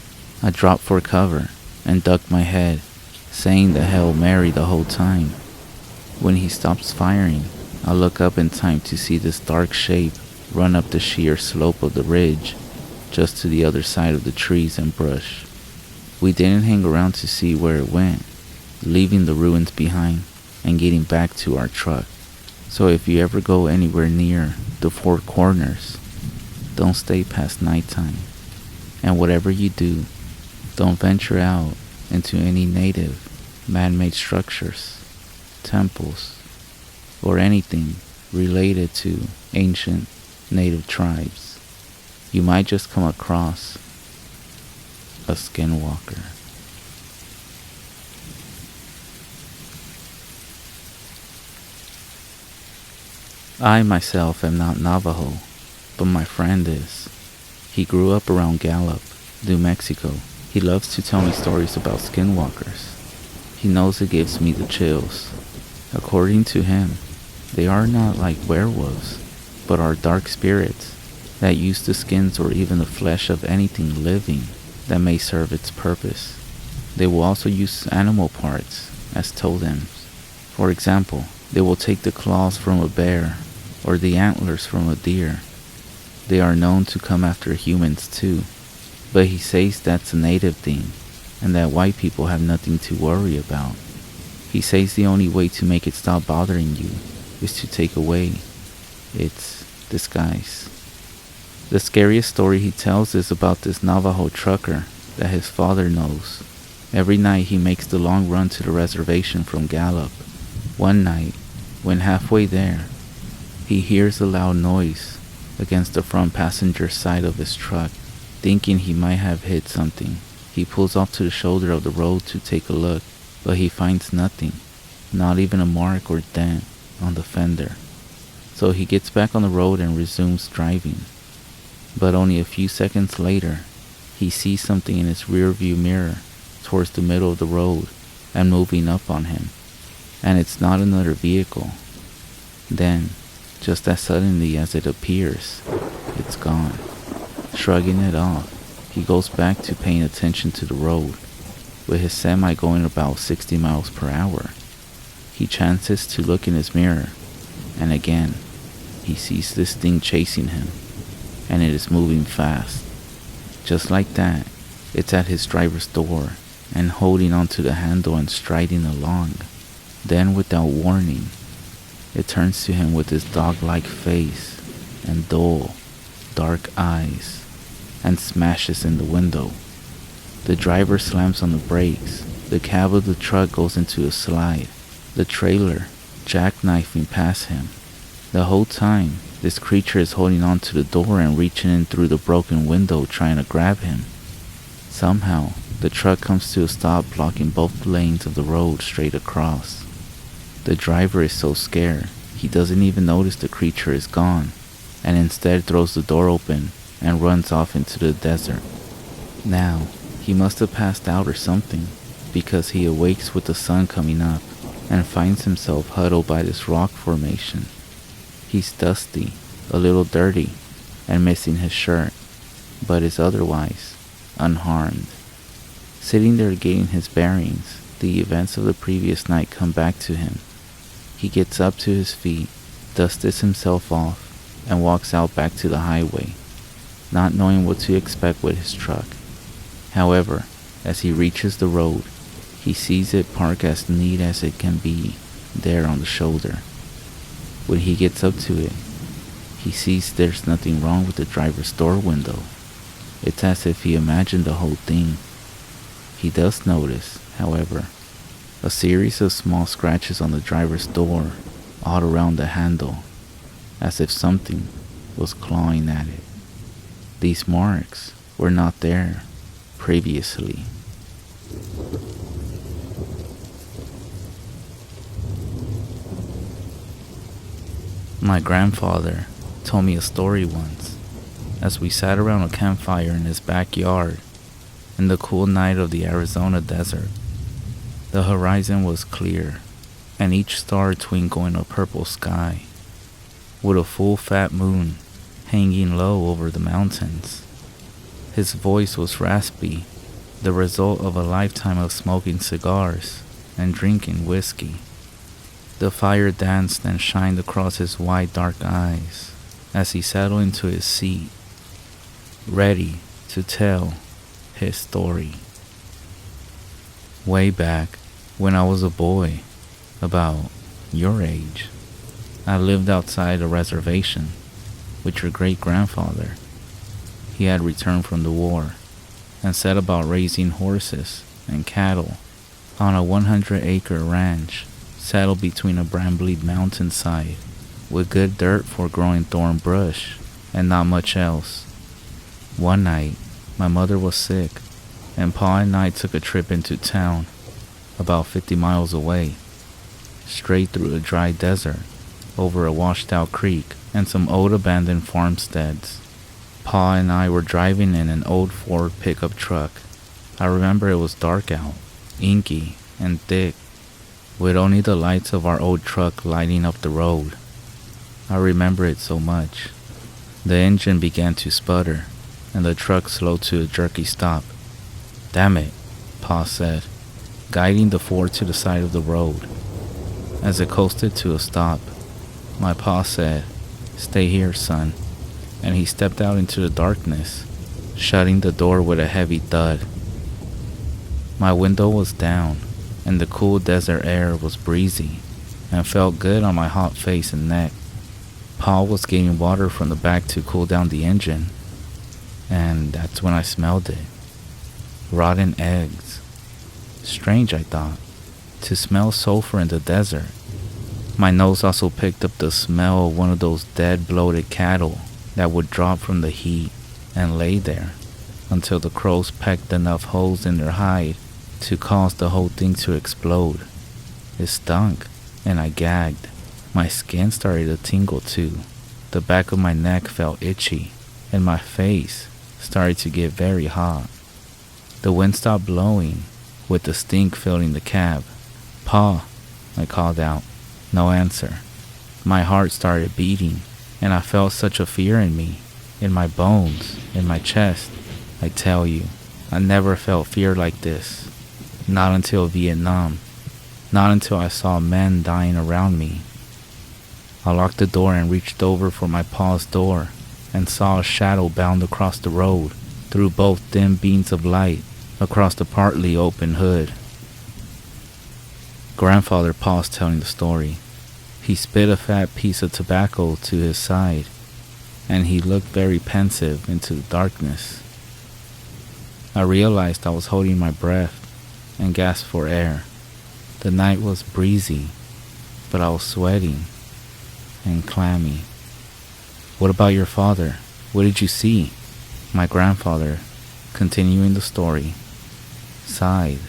I drop for cover and duck my head, saying the Hail Mary the whole time. When he stops firing, I look up in time to see this dark shape run up the sheer slope of the ridge, just to the other side of the trees and brush. We didn't hang around to see where it went, leaving the ruins behind and getting back to our truck. So if you ever go anywhere near the Four Corners, don't stay past nighttime. And whatever you do, don't venture out into any native, man-made structures, temples, or anything related to ancient native tribes. You might just come across a skinwalker. I myself am not Navajo, but my friend is. He grew up around Gallup, New Mexico. He loves to tell me stories about skinwalkers. He knows it gives me the chills. According to him, they are not like werewolves, but are dark spirits that use the skins or even the flesh of anything living that may serve its purpose. They will also use animal parts as totems. For example, they will take the claws from a bear or the antlers from a deer. They are known to come after humans too, but he says that's a native thing and that white people have nothing to worry about. He says the only way to make it stop bothering you is to take away its disguise. The scariest story he tells is about this Navajo trucker that his father knows. Every night he makes the long run to the reservation from Gallup. One night, when halfway there, he hears a loud noise against the front passenger side of his truck. Thinking he might have hit something, he pulls off to the shoulder of the road to take a look, but he finds nothing, not even a mark or dent on the fender. So he gets back on the road and resumes driving. But only a few seconds later, he sees something in his rear view mirror towards the middle of the road and moving up on him. And it's not another vehicle. Then, just as suddenly as it appears, it's gone. Shrugging it off, he goes back to paying attention to the road. With his semi going about 60 miles per hour, he chances to look in his mirror, and again, he sees this thing chasing him, and it is moving fast. Just like that, it's at his driver's door, and holding onto the handle and striding along. Then, without warning, it turns to him with its dog-like face and dull, dark eyes, and smashes in the window. The driver slams on the brakes. The cab of the truck goes into a slide, the trailer jackknifing past him. The whole time, this creature is holding on to the door and reaching in through the broken window trying to grab him. Somehow, the truck comes to a stop, blocking both lanes of the road straight across. The driver is so scared, he doesn't even notice the creature is gone, and instead throws the door open and runs off into the desert. Now, he must have passed out or something, because he awakes with the sun coming up and finds himself huddled by this rock formation. He's dusty, a little dirty, and missing his shirt, but is otherwise unharmed. Sitting there gaining his bearings, the events of the previous night come back to him. He gets up to his feet, dusts himself off, and walks out back to the highway, not knowing what to expect with his truck. However, as he reaches the road, he sees it parked as neat as it can be there on the shoulder. When he gets up to it, he sees there's nothing wrong with the driver's door window. It's as if he imagined the whole thing. He does notice, however, a series of small scratches on the driver's door all around the handle, as if something was clawing at it. These marks were not there previously. My grandfather told me a story once, as we sat around a campfire in his backyard in the cool night of the Arizona desert. The horizon was clear, and each star twinkling in a purple sky, with a full fat moon hanging low over the mountains. His voice was raspy, the result of a lifetime of smoking cigars and drinking whiskey. The fire danced and shined across his wide dark eyes as he settled into his seat, ready to tell his story. Way back when I was a boy, about your age, I lived outside a reservation with your great-grandfather. He had returned from the war and set about raising horses and cattle on a 100-acre ranch settled between a brambly mountainside with good dirt for growing thorn brush and not much else. One night, my mother was sick, and Pa and I took a trip into town, about 50 miles away, straight through a dry desert, over a washed-out creek and some old abandoned farmsteads. Pa and I were driving in an old Ford pickup truck. I remember it was dark out, inky and thick, with only the lights of our old truck lighting up the road. I remember it so much. The engine began to sputter, and the truck slowed to a jerky stop. Damn it, Pa said, guiding the Ford to the side of the road. As it coasted to a stop, my pa said, "Stay here, son," and he stepped out into the darkness, shutting the door with a heavy thud. My window was down, and the cool desert air was breezy and felt good on my hot face and neck. Pa was getting water from the back to cool down the engine, and that's when I smelled it. Rotten eggs. Strange, I thought, to smell sulfur in the desert. My nose also picked up the smell of one of those dead bloated cattle that would drop from the heat and lay there until the crows pecked enough holes in their hide to cause the whole thing to explode. It stunk, and I gagged. My skin started to tingle too. The back of my neck felt itchy, and my face started to get very hot. The wind stopped blowing, with the stink filling the cab. "Pa," I called out. No answer. My heart started beating, and I felt such a fear in me, in my bones, in my chest. I tell you, I never felt fear like this. Not until Vietnam. Not until I saw men dying around me. I locked the door and reached over for my pa's door and saw a shadow bound across the road through both dim beams of light across the partly open hood. Grandfather paused telling the story. He spit a fat piece of tobacco to his side, and he looked very pensive into the darkness. I realized I was holding my breath and gasped for air. The night was breezy, but I was sweating and clammy. "What about your father? What did you see?" My grandfather, continuing the story, sighed.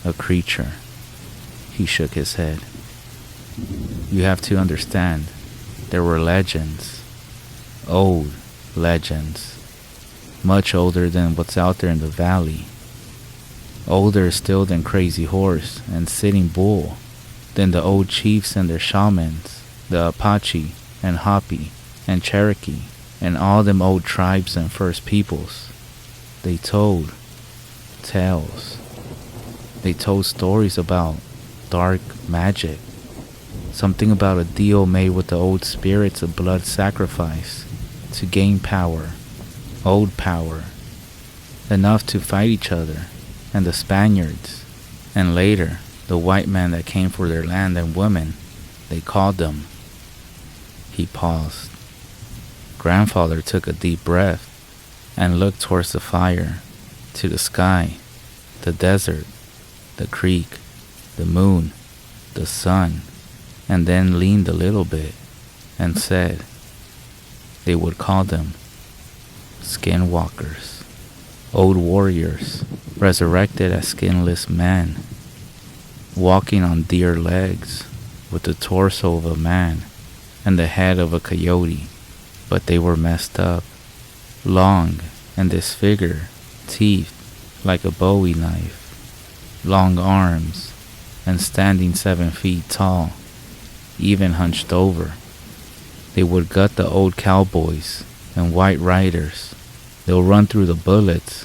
"A creature." He shook his head. "You have to understand, there were legends. Old legends. Much older than what's out there in the valley. Older still than Crazy Horse and Sitting Bull, than the old chiefs and their shamans, the Apache and Hopi and Cherokee, and all them old tribes and First Peoples. They told tales. They told stories about dark magic. Something about a deal made with the old spirits of blood sacrifice to gain power, old power, enough to fight each other and the Spaniards, and later the white man that came for their land and women. They called them." He paused. Grandfather took a deep breath and looked towards the fire, to the sky, the desert, the creek, the moon, the sun, and then leaned a little bit and said, "They would call them Skinwalkers, old warriors resurrected as skinless men, walking on deer legs with the torso of a man and the head of a coyote, but they were messed up, long and disfigured, teeth like a Bowie knife, long arms, and standing 7 feet tall, even hunched over. They would gut the old cowboys and white riders. They'll run through the bullets,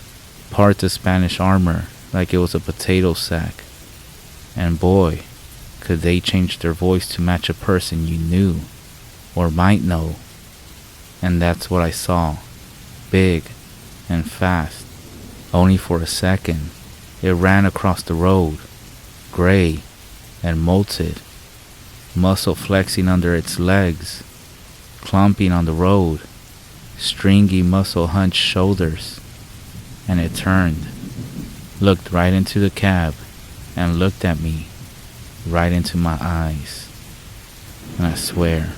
part the Spanish armor like it was a potato sack. And boy, could they change their voice to match a person you knew or might know. And that's what I saw, big and fast. Only for a second, it ran across the road, gray and molted, muscle flexing under its legs, clumping on the road, stringy muscle hunched shoulders, and it turned, looked right into the cab, and looked at me, right into my eyes. And I swear,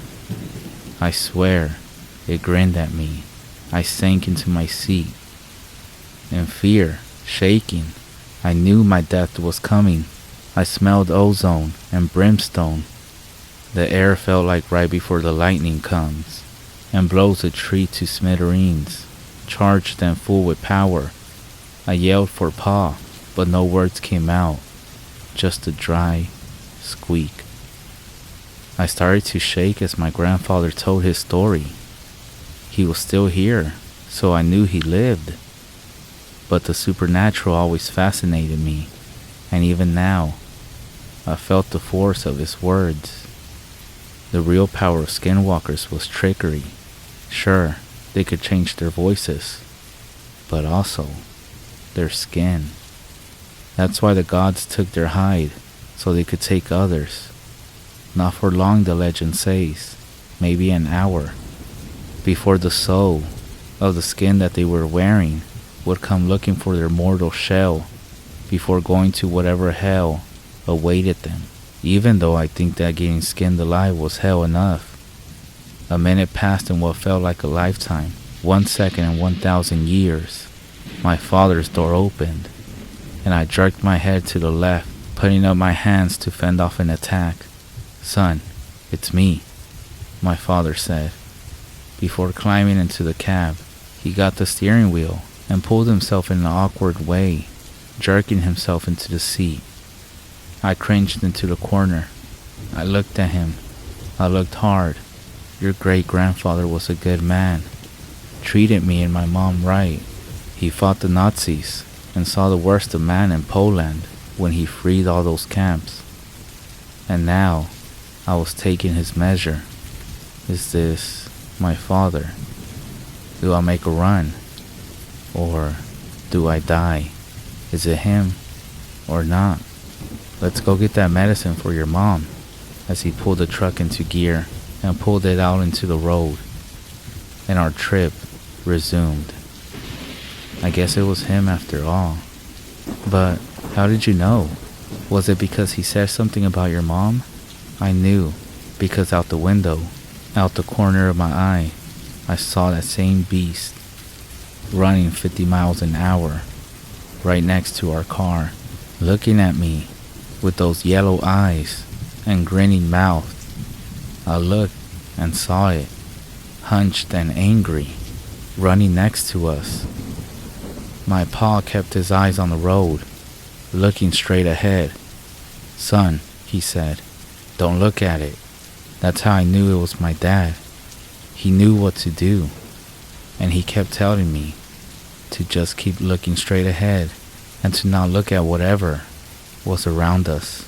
it grinned at me. I sank into my seat. In fear, shaking, I knew my death was coming. I smelled ozone and brimstone. The air felt like right before the lightning comes and blows a tree to smithereens, charged and full with power. I yelled for Pa, but no words came out, just a dry squeak. I started to shake as my grandfather told his story. He was still here, so I knew he lived. but the supernatural always fascinated me, and even now, I felt the force of his words. The real power of skinwalkers was trickery. Sure, they could change their voices, but also their skin. That's why the gods took their hide, so they could take others. Not for long, the legend says, maybe an hour, before the soul of the skin that they were wearing would come looking for their mortal shell before going to whatever hell awaited them. Even though I think that getting skinned alive was hell enough. A minute passed in what felt like a lifetime, 1 second in 1,000 years. My father's door opened, and I jerked my head to the left, putting up my hands to fend off an attack. "Son, it's me," my father said. Before climbing into the cab, he got the steering wheel and pulled himself in an awkward way, jerking himself into the seat. I cringed into the corner. I looked at him. I looked hard. Your great-grandfather was a good man. Treated me and my mom right. He fought the Nazis and saw the worst of man in Poland when he freed all those camps. And now, I was taking his measure. Is this my father? Do I make a run? Or do I die? Is it him or not? Let's go get that medicine for your mom, as he pulled the truck into gear and pulled it out into the road. And our trip resumed. I guess it was him after all. But how did you know? Was it because he said something about your mom? I knew, because out the window, out the corner of my eye, I saw that same beast running 50 miles an hour right next to our car, looking at me with those yellow eyes and grinning mouth. I looked and saw it, hunched and angry, running next to us. My pa kept his eyes on the road, looking straight ahead. "Son," he said, "don't look at it." That's how I knew it was my dad. He knew what to do, and he kept telling me to just keep looking straight ahead and to not look at whatever was around us,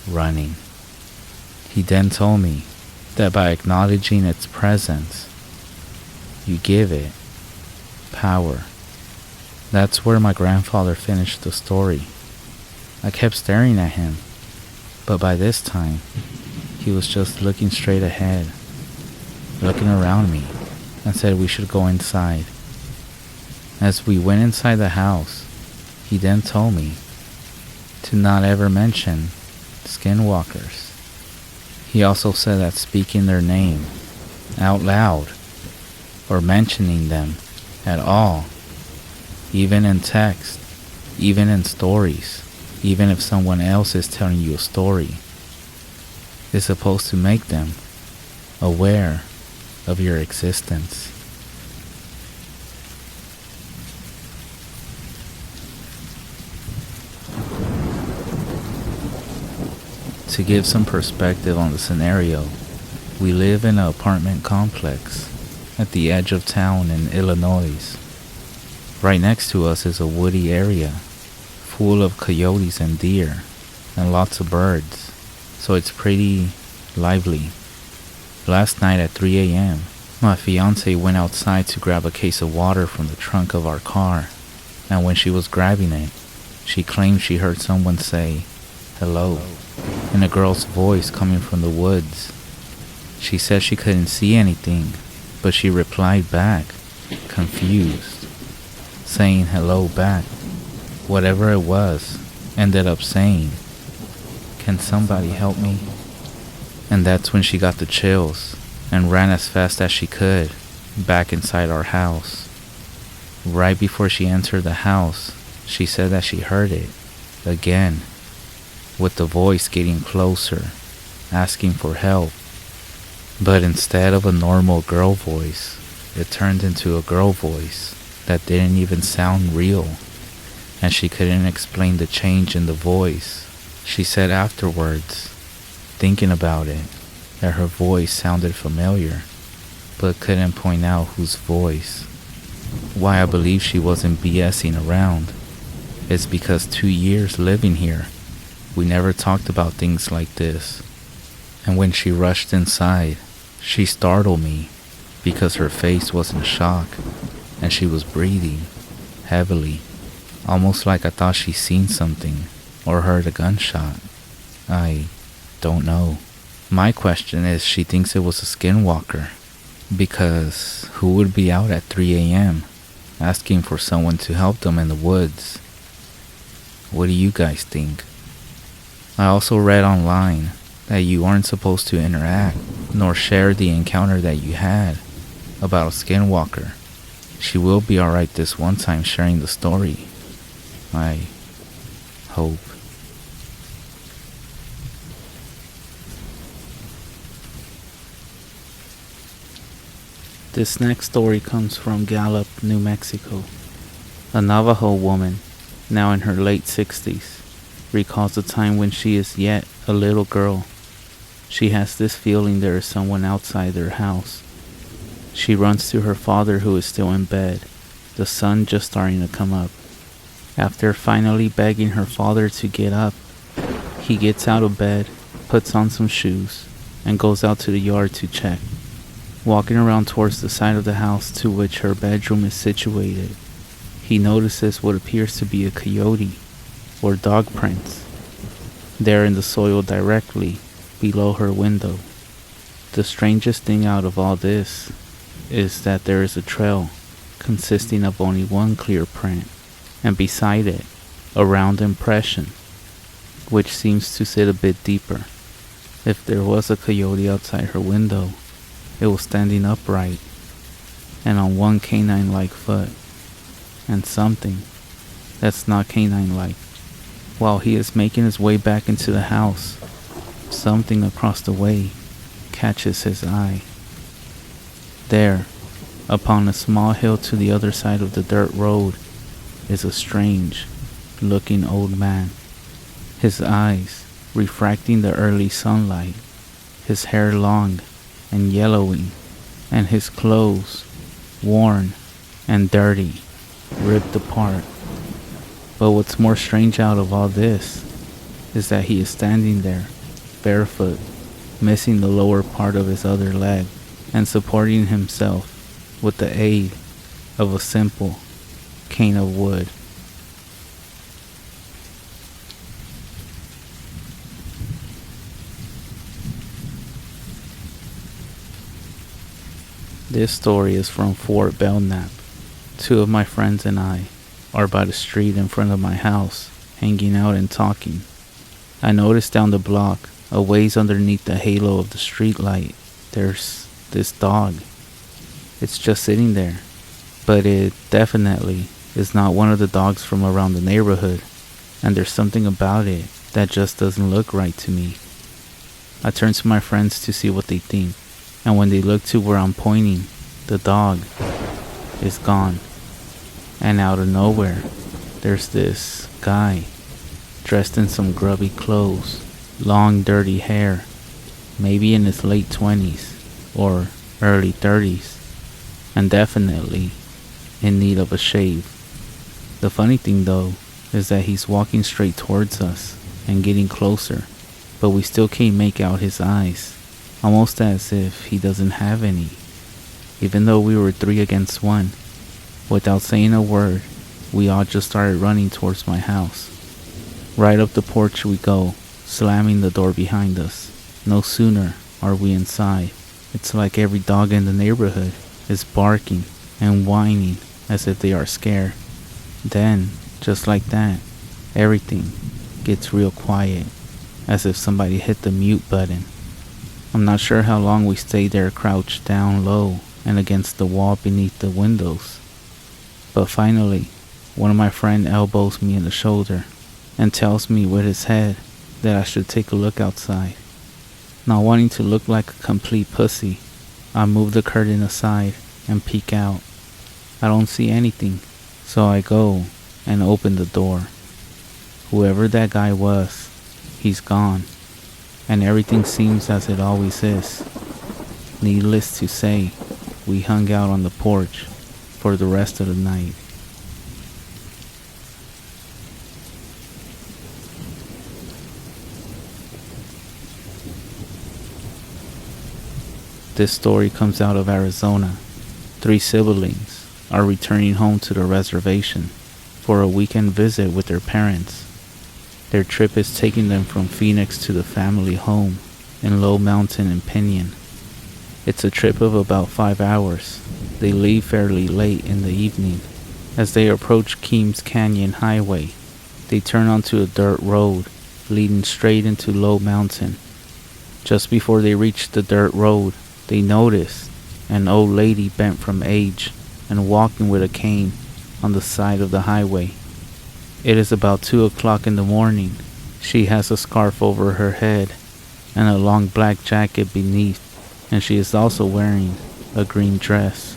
running. He then told me that by acknowledging its presence, you give it power. That's where my grandfather finished the story. I kept staring at him, but by this time, he was just looking straight ahead, looking around me, and said we should go inside. As we went inside the house, he then told me to not ever mention skinwalkers. He also said that speaking their name out loud or mentioning them at all, even in text, even in stories, even if someone else is telling you a story, is supposed to make them aware of your existence. To give some perspective on the scenario, we live in an apartment complex at the edge of town in Illinois. Right next to us is a woody area full of coyotes and deer and lots of birds, so it's pretty lively. Last night at 3 a.m., my fiance went outside to grab a case of water from the trunk of our car, and when she was grabbing it, she claimed she heard someone say, "Hello," in a girl's voice coming from the woods. She said she couldn't see anything, but she replied back, confused, saying hello back. Whatever it was, ended up saying, "Can somebody help me?" And that's when she got the chills and ran as fast as she could back inside our house. Right before she entered the house, she said that she heard it again, with the voice getting closer, asking for help. But instead of a normal girl voice, it turned into a girl voice that didn't even sound real, and she couldn't explain the change in the voice. She said afterwards, thinking about it, that her voice sounded familiar, but couldn't point out whose voice. Why I believe she wasn't BSing around is because 2 years living here, we never talked about things like this. And when she rushed inside, she startled me because her face was in shock and she was breathing heavily, almost like I thought she'd seen something or heard a gunshot. I don't know. My question is, she thinks it was a skinwalker, because who would be out at 3 a.m. asking for someone to help them in the woods? What do you guys think? I also read online that you aren't supposed to interact nor share the encounter that you had about a skinwalker. She will be alright this one time sharing the story. I hope. This next story comes from Gallup, New Mexico. A Navajo woman, now in her late 60s, recalls a time when she is yet a little girl. She has this feeling there is someone outside their house. She runs to her father, who is still in bed, the sun just starting to come up. After finally begging her father to get up, he gets out of bed, puts on some shoes, and goes out to the yard to check. Walking around towards the side of the house to which her bedroom is situated, he notices what appears to be a coyote or dog prints there in the soil directly below her window. The strangest thing out of all this is that there is a trail consisting of only one clear print, and beside it, a round impression, which seems to sit a bit deeper. If there was a coyote outside her window, it was standing upright and on one canine-like foot, and something that's not canine-like. While he is making his way back into the house, something across the way catches his eye. There, upon a small hill to the other side of the dirt road, is a strange-looking old man. His eyes refracting the early sunlight, his hair long and yellowing, and his clothes worn and dirty, ripped apart. But what's more strange out of all this is that he is standing there, barefoot, missing the lower part of his other leg, and supporting himself with the aid of a simple cane of wood. This story is from Fort Belknap. 2 of my friends and I are by the street in front of my house, hanging out and talking. I noticed down the block, a ways underneath the halo of the street light, there's this dog. It's just sitting there, but it definitely is not one of the dogs from around the neighborhood, and there's something about it that just doesn't look right to me. I turn to my friends to see what they think, and when they look to where I'm pointing, the dog is gone. And out of nowhere, there's this guy, dressed in some grubby clothes, long dirty hair, maybe in his late 20s or early 30s, and definitely in need of a shave. The funny thing though, is that he's walking straight towards us and getting closer, but we still can't make out his eyes. Almost as if he doesn't have any, even though we were 3 against 1. Without saying a word, we all just started running towards my house. Right up the porch we go, slamming the door behind us. No sooner are we inside, it's like every dog in the neighborhood is barking and whining as if they are scared. Then, just like that, everything gets real quiet, as if somebody hit the mute button. I'm not sure how long we stayed there crouched down low and against the wall beneath the windows. But finally, one of my friends elbows me in the shoulder and tells me with his head that I should take a look outside. Not wanting to look like a complete pussy, I move the curtain aside and peek out. I don't see anything, so I go and open the door. Whoever that guy was, he's gone. And everything seems as it always is. Needless to say, we hung out on the porch for the rest of the night. This story comes out of Arizona. 3 siblings are returning home to the reservation for a weekend visit with their parents. Their trip is taking them from Phoenix to the family home in Low Mountain and Pinyon. It's a trip of about 5 hours. They leave fairly late in the evening. As they approach Keams Canyon Highway, they turn onto a dirt road leading straight into Low Mountain. Just before they reach the dirt road, they notice an old lady bent from age and walking with a cane on the side of the highway. It is about 2 o'clock in the morning. She has a scarf over her head and a long black jacket beneath, and she is also wearing a green dress.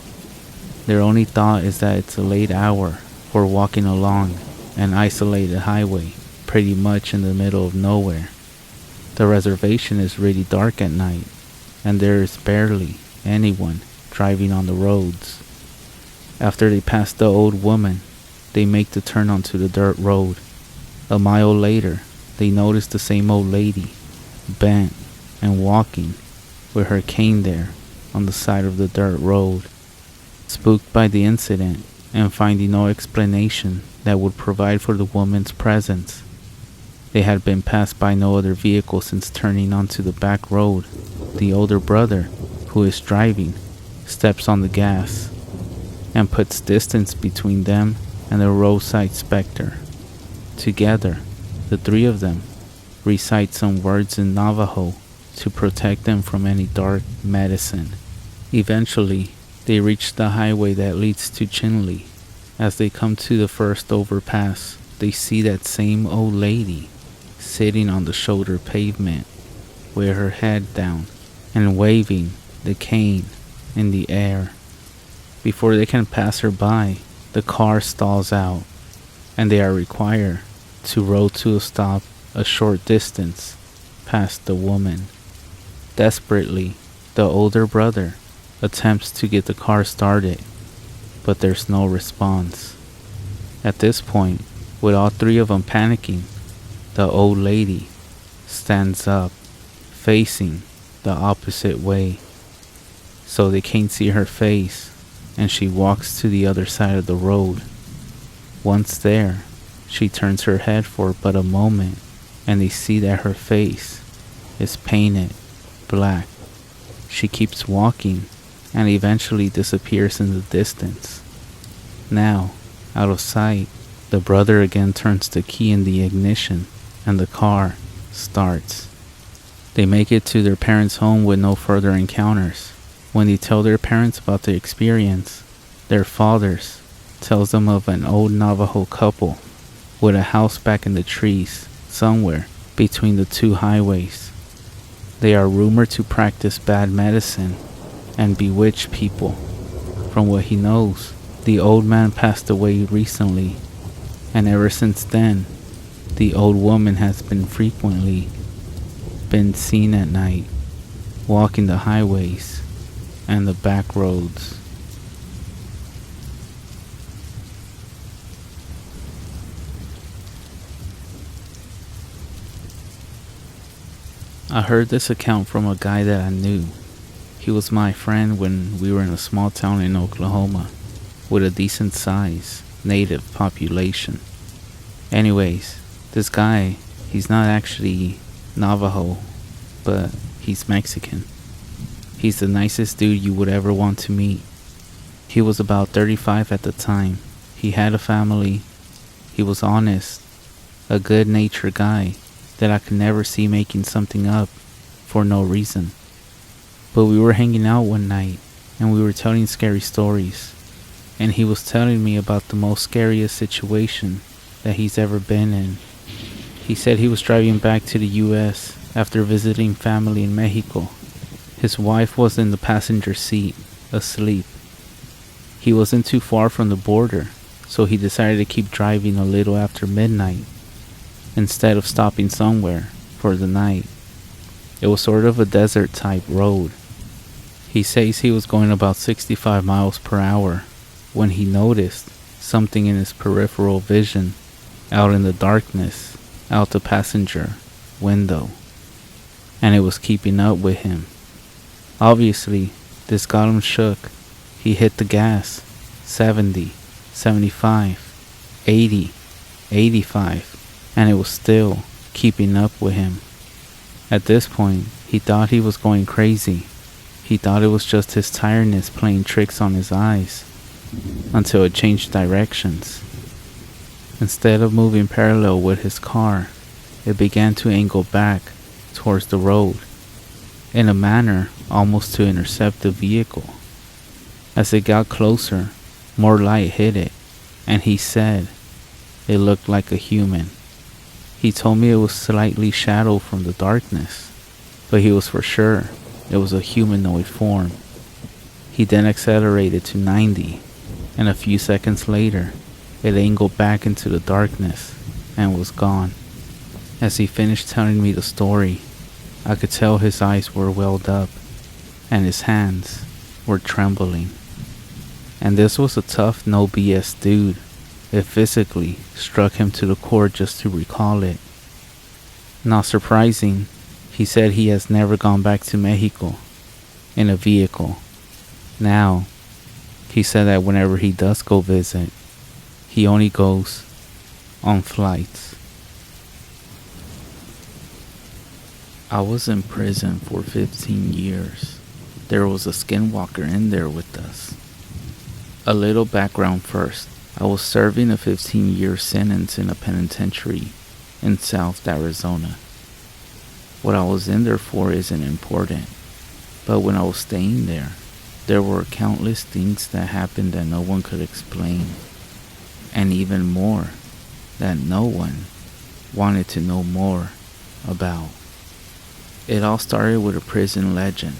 Their only thought is that it's a late hour for walking along an isolated highway pretty much in the middle of nowhere. The reservation is really dark at night, and there is barely anyone driving on the roads. After they pass the old woman, they make the turn onto the dirt road. A mile later, they notice the same old lady, bent and walking with her cane there on the side of the dirt road. Spooked by the incident and finding no explanation that would provide for the woman's presence, they had been passed by no other vehicle since turning onto the back road. The older brother, who is driving, steps on the gas and puts distance between them and the roadside specter. Together, the 3 of them recite some words in Navajo to protect them from any dark medicine. Eventually, they reach the highway that leads to Chinle. As they come to the first overpass, they see that same old lady sitting on the shoulder pavement with her head down and waving the cane in the air. Before they can pass her by, the car stalls out and they are required to roll to a stop a short distance past the woman. Desperately, the older brother attempts to get the car started, but there's no response. At this point, with all 3 of them panicking, the old lady stands up, facing the opposite way, so they can't see her face, and she walks to the other side of the road. Once there, she turns her head for but a moment, and they see that her face is painted black. She keeps walking and eventually disappears in the distance. Now, out of sight, the brother again turns the key in the ignition and the car starts. They make it to their parents' home with no further encounters. When they tell their parents about the experience, their fathers tells them of an old Navajo couple with a house back in the trees somewhere between the 2 highways. They are rumored to practice bad medicine and bewitch people. From what he knows, the old man passed away recently, and ever since then, the old woman has been frequently seen at night, walking the highways and the back roads. I heard this account from a guy that I knew. He was my friend when we were in a small town in Oklahoma with a decent size native population. Anyways, this guy, he's not actually Navajo, but he's Mexican. He's the nicest dude you would ever want to meet. He was about 35 at the time. He had a family. He was honest, a good-natured guy that I could never see making something up for no reason. But we were hanging out one night and we were telling scary stories, and he was telling me about the most scariest situation that he's ever been in. He said he was driving back to the US after visiting family in Mexico. His wife was in the passenger seat, asleep. He wasn't too far from the border, so he decided to keep driving a little after midnight instead of stopping somewhere for the night. It was sort of a desert type road. He says he was going about 65 miles per hour when he noticed something in his peripheral vision out in the darkness out the passenger window, and it was keeping up with him. Obviously, this got him shook. He hit the gas. 70, 75, 80, 85, and it was still keeping up with him. At this point, he thought he was going crazy. He thought it was just his tiredness playing tricks on his eyes, until it changed directions. Instead of moving parallel with his car, it began to angle back towards the road, in a manner almost to intercept the vehicle. As it got closer, more light hit it, and he said it looked like a human. He told me it was slightly shadowed from the darkness, but he was for sure it was a humanoid form. He then accelerated to 90, and a few seconds later, it angled back into the darkness and was gone. As he finished telling me the story, I could tell his eyes were welled up, and his hands were trembling. And this was a tough, no BS dude. It physically struck him to the core just to recall it. Not surprising, he said he has never gone back to Mexico in a vehicle. Now, he said that whenever he does go visit, he only goes on flights. I was in prison for 15 years. There was a Skinwalker in there with us. A little background first. I was serving a 15-year sentence in a penitentiary in South Arizona. What I was in there for isn't important, but when I was staying there were countless things that happened that no one could explain, and even more that no one wanted to know more about. It all started with a prison legend.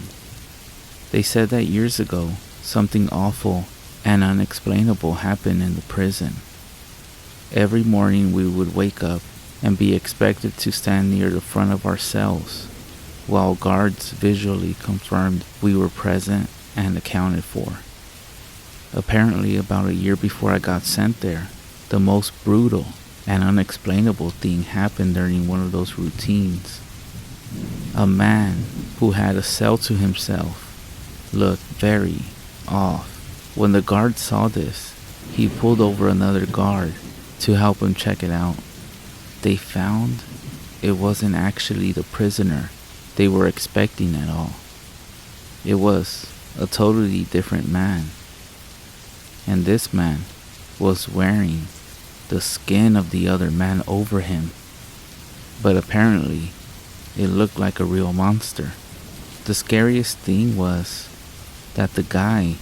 They said that years ago, something awful and unexplainable happened in the prison. Every morning we would wake up and be expected to stand near the front of our cells, while guards visually confirmed we were present and accounted for. Apparently, about a year before I got sent there, the most brutal and unexplainable thing happened during one of those routines. A man who had a cell to himself looked very off. When the guard saw this, he pulled over another guard to help him check it out. They found it wasn't actually the prisoner they were expecting at all. It was a totally different man. And this man was wearing the skin of the other man over him. But apparently, it looked like a real monster. The scariest thing was that the guy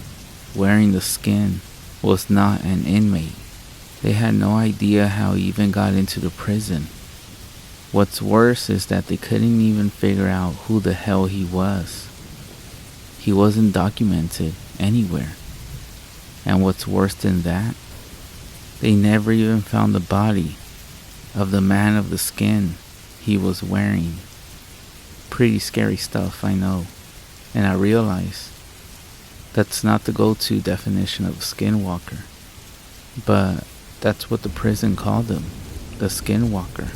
wearing the skin was not an inmate. They had no idea how he even got into the prison. What's worse is that they couldn't even figure out who the hell he was. He wasn't documented anywhere. And what's worse than that, they never even found the body of the man of the skin he was wearing. Pretty scary stuff, I know. And I realize that's not the go-to definition of a skinwalker. But that's what the prison called him, the Skinwalker.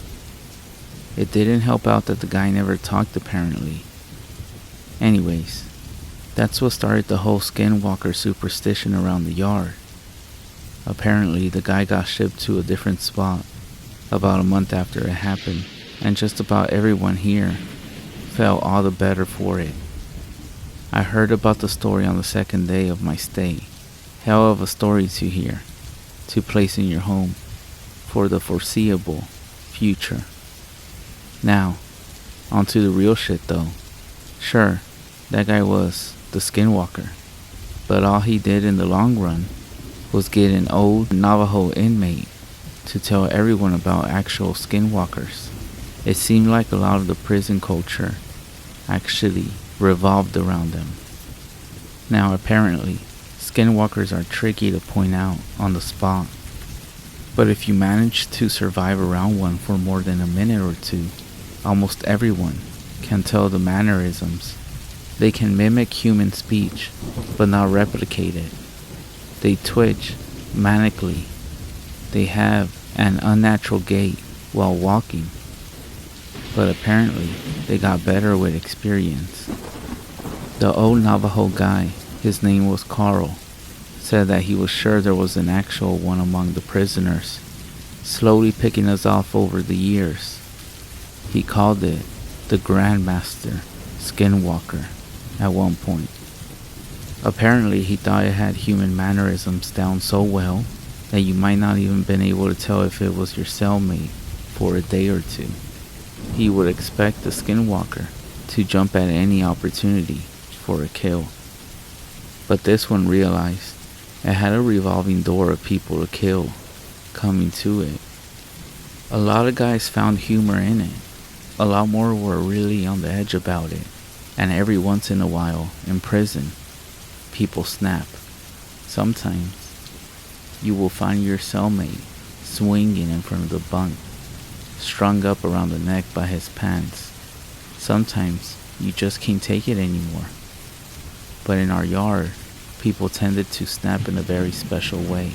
It didn't help out that the guy never talked apparently. Anyways, that's what started the whole Skinwalker superstition around the yard. Apparently the guy got shipped to a different spot about a month after it happened, and just about everyone here felt all the better for it. I heard about the story on the second day of my stay. Hell of a story to hear, to place in your home for the foreseeable future. Now, onto the real shit though. Sure, that guy was the Skinwalker, but all he did in the long run was get an old Navajo inmate to tell everyone about actual skinwalkers. It seemed like a lot of the prison culture actually revolved around them. Now apparently, skinwalkers are tricky to point out on the spot, but if you manage to survive around one for more than a minute or two, almost everyone can tell the mannerisms. They can mimic human speech, but not replicate it. They twitch manically. They have an unnatural gait while walking, but apparently they got better with experience. The old Navajo guy, his name was Carl, said that he was sure there was an actual one among the prisoners, slowly picking us off over the years. He called it the Grandmaster Skinwalker at one point. Apparently he thought it had human mannerisms down so well that you might not even been able to tell if it was your cellmate for a day or two. He would expect the Skinwalker to jump at any opportunity for a kill. But this one realized it had a revolving door of people to kill coming to it. A lot of guys found humor in it. A lot more were really on the edge about it. And every once in a while, in prison, people snap. Sometimes, you will find your cellmate swinging in front of the bunk, strung up around the neck by his pants. Sometimes, you just can't take it anymore. But in our yard, people tended to snap in a very special way.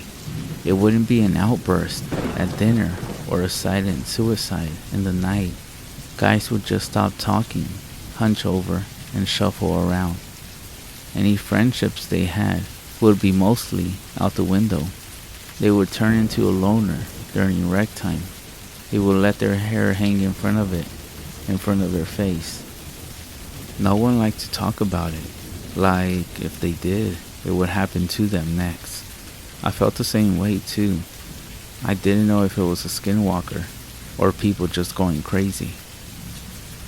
It wouldn't be an outburst at dinner or a silent suicide in the night. Guys would just stop talking, hunch over, and shuffle around. Any friendships they had would be mostly out the window. They would turn into a loner during rec time. They would let their hair hang in front of their face. No one liked to talk about it. Like, if they did, it would happen to them next. I felt the same way too. I didn't know if it was a skinwalker or people just going crazy.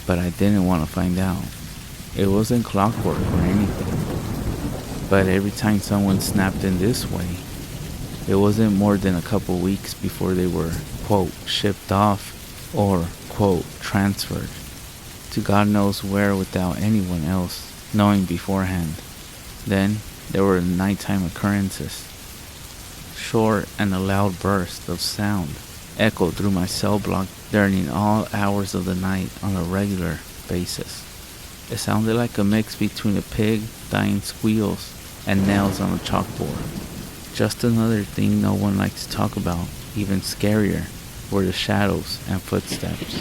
But I didn't want to find out. It wasn't clockwork or anything. But every time someone snapped in this way, it wasn't more than a couple weeks before they were, quote, shipped off or, quote, transferred to God knows where without anyone else knowing beforehand. Then there were nighttime occurrences. Short and a loud burst of sound echoed through my cell block during all hours of the night on a regular basis. It sounded like a mix between a pig dying squeals and nails on a chalkboard. Just another thing no one liked to talk about. Even scarier were the shadows and footsteps.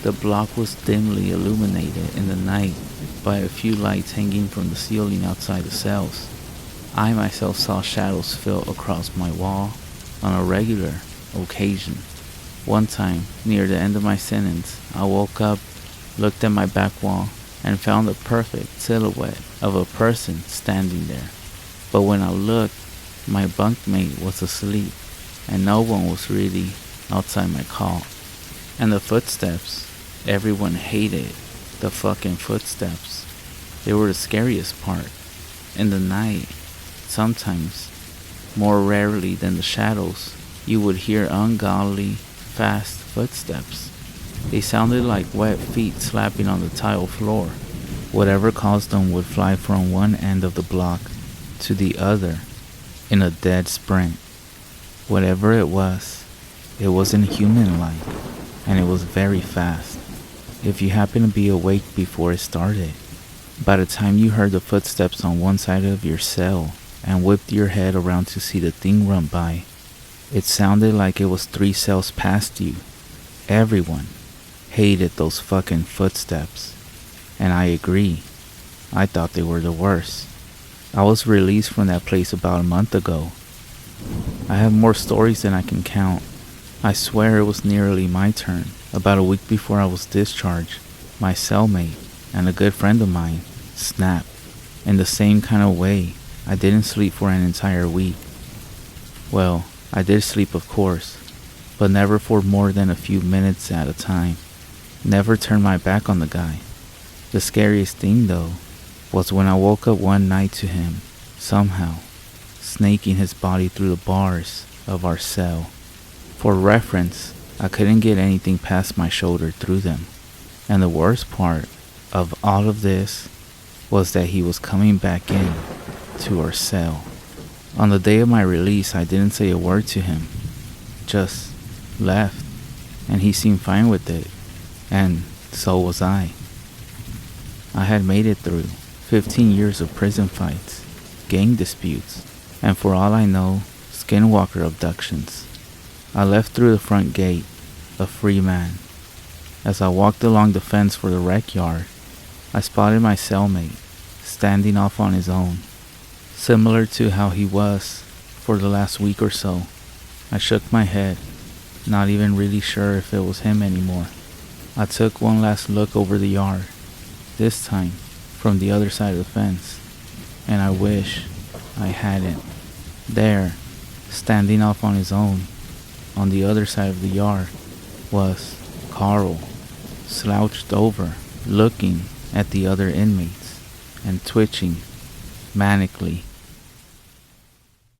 The block was dimly illuminated in the night by a few lights hanging from the ceiling outside the cells. I myself saw shadows fill across my wall on a regular occasion. One time, near the end of my sentence, I woke up, looked at my back wall, and found the perfect silhouette of a person standing there. But when I looked, my bunkmate was asleep, and no one was really outside my call. And the footsteps, everyone hated the fucking footsteps. They were the scariest part. In the night, sometimes, more rarely than the shadows, you would hear ungodly, fast footsteps. They sounded like wet feet slapping on the tile floor. Whatever caused them would fly from one end of the block to the other in a dead sprint. Whatever it wasn't human-like, and it was very fast. If you happened to be awake before it started, by the time you heard the footsteps on one side of your cell and whipped your head around to see the thing run by, it sounded like it was 3 cells past you. Everyone hated those fucking footsteps. And I agree. I thought they were the worst. I was released from that place about a month ago. I have more stories than I can count. I swear it was nearly my turn. About a week before I was discharged, my cellmate and a good friend of mine snapped. In the same kind of way, I didn't sleep for an entire week. Well, I did sleep of course, but never for more than a few minutes at a time. Never turned my back on the guy. The scariest thing though, was when I woke up one night to him, somehow, snaking his body through the bars of our cell. For reference, I couldn't get anything past my shoulder through them. And the worst part of all of this was that he was coming back in to our cell. On the day of my release, I didn't say a word to him, just left, and he seemed fine with it, and so was I. I had made it through 15 years of prison fights, gang disputes, and for all I know, Skinwalker abductions. I left through the front gate, a free man. As I walked along the fence for the rec yard, I spotted my cellmate, standing off on his own, similar to how he was for the last week or so. I shook my head, not even really sure if it was him anymore. I took one last look over the yard, this time from the other side of the fence, and I wish I hadn't. There, standing off on his own, on the other side of the yard, was Carl, slouched over, looking at the other inmates, and twitching manically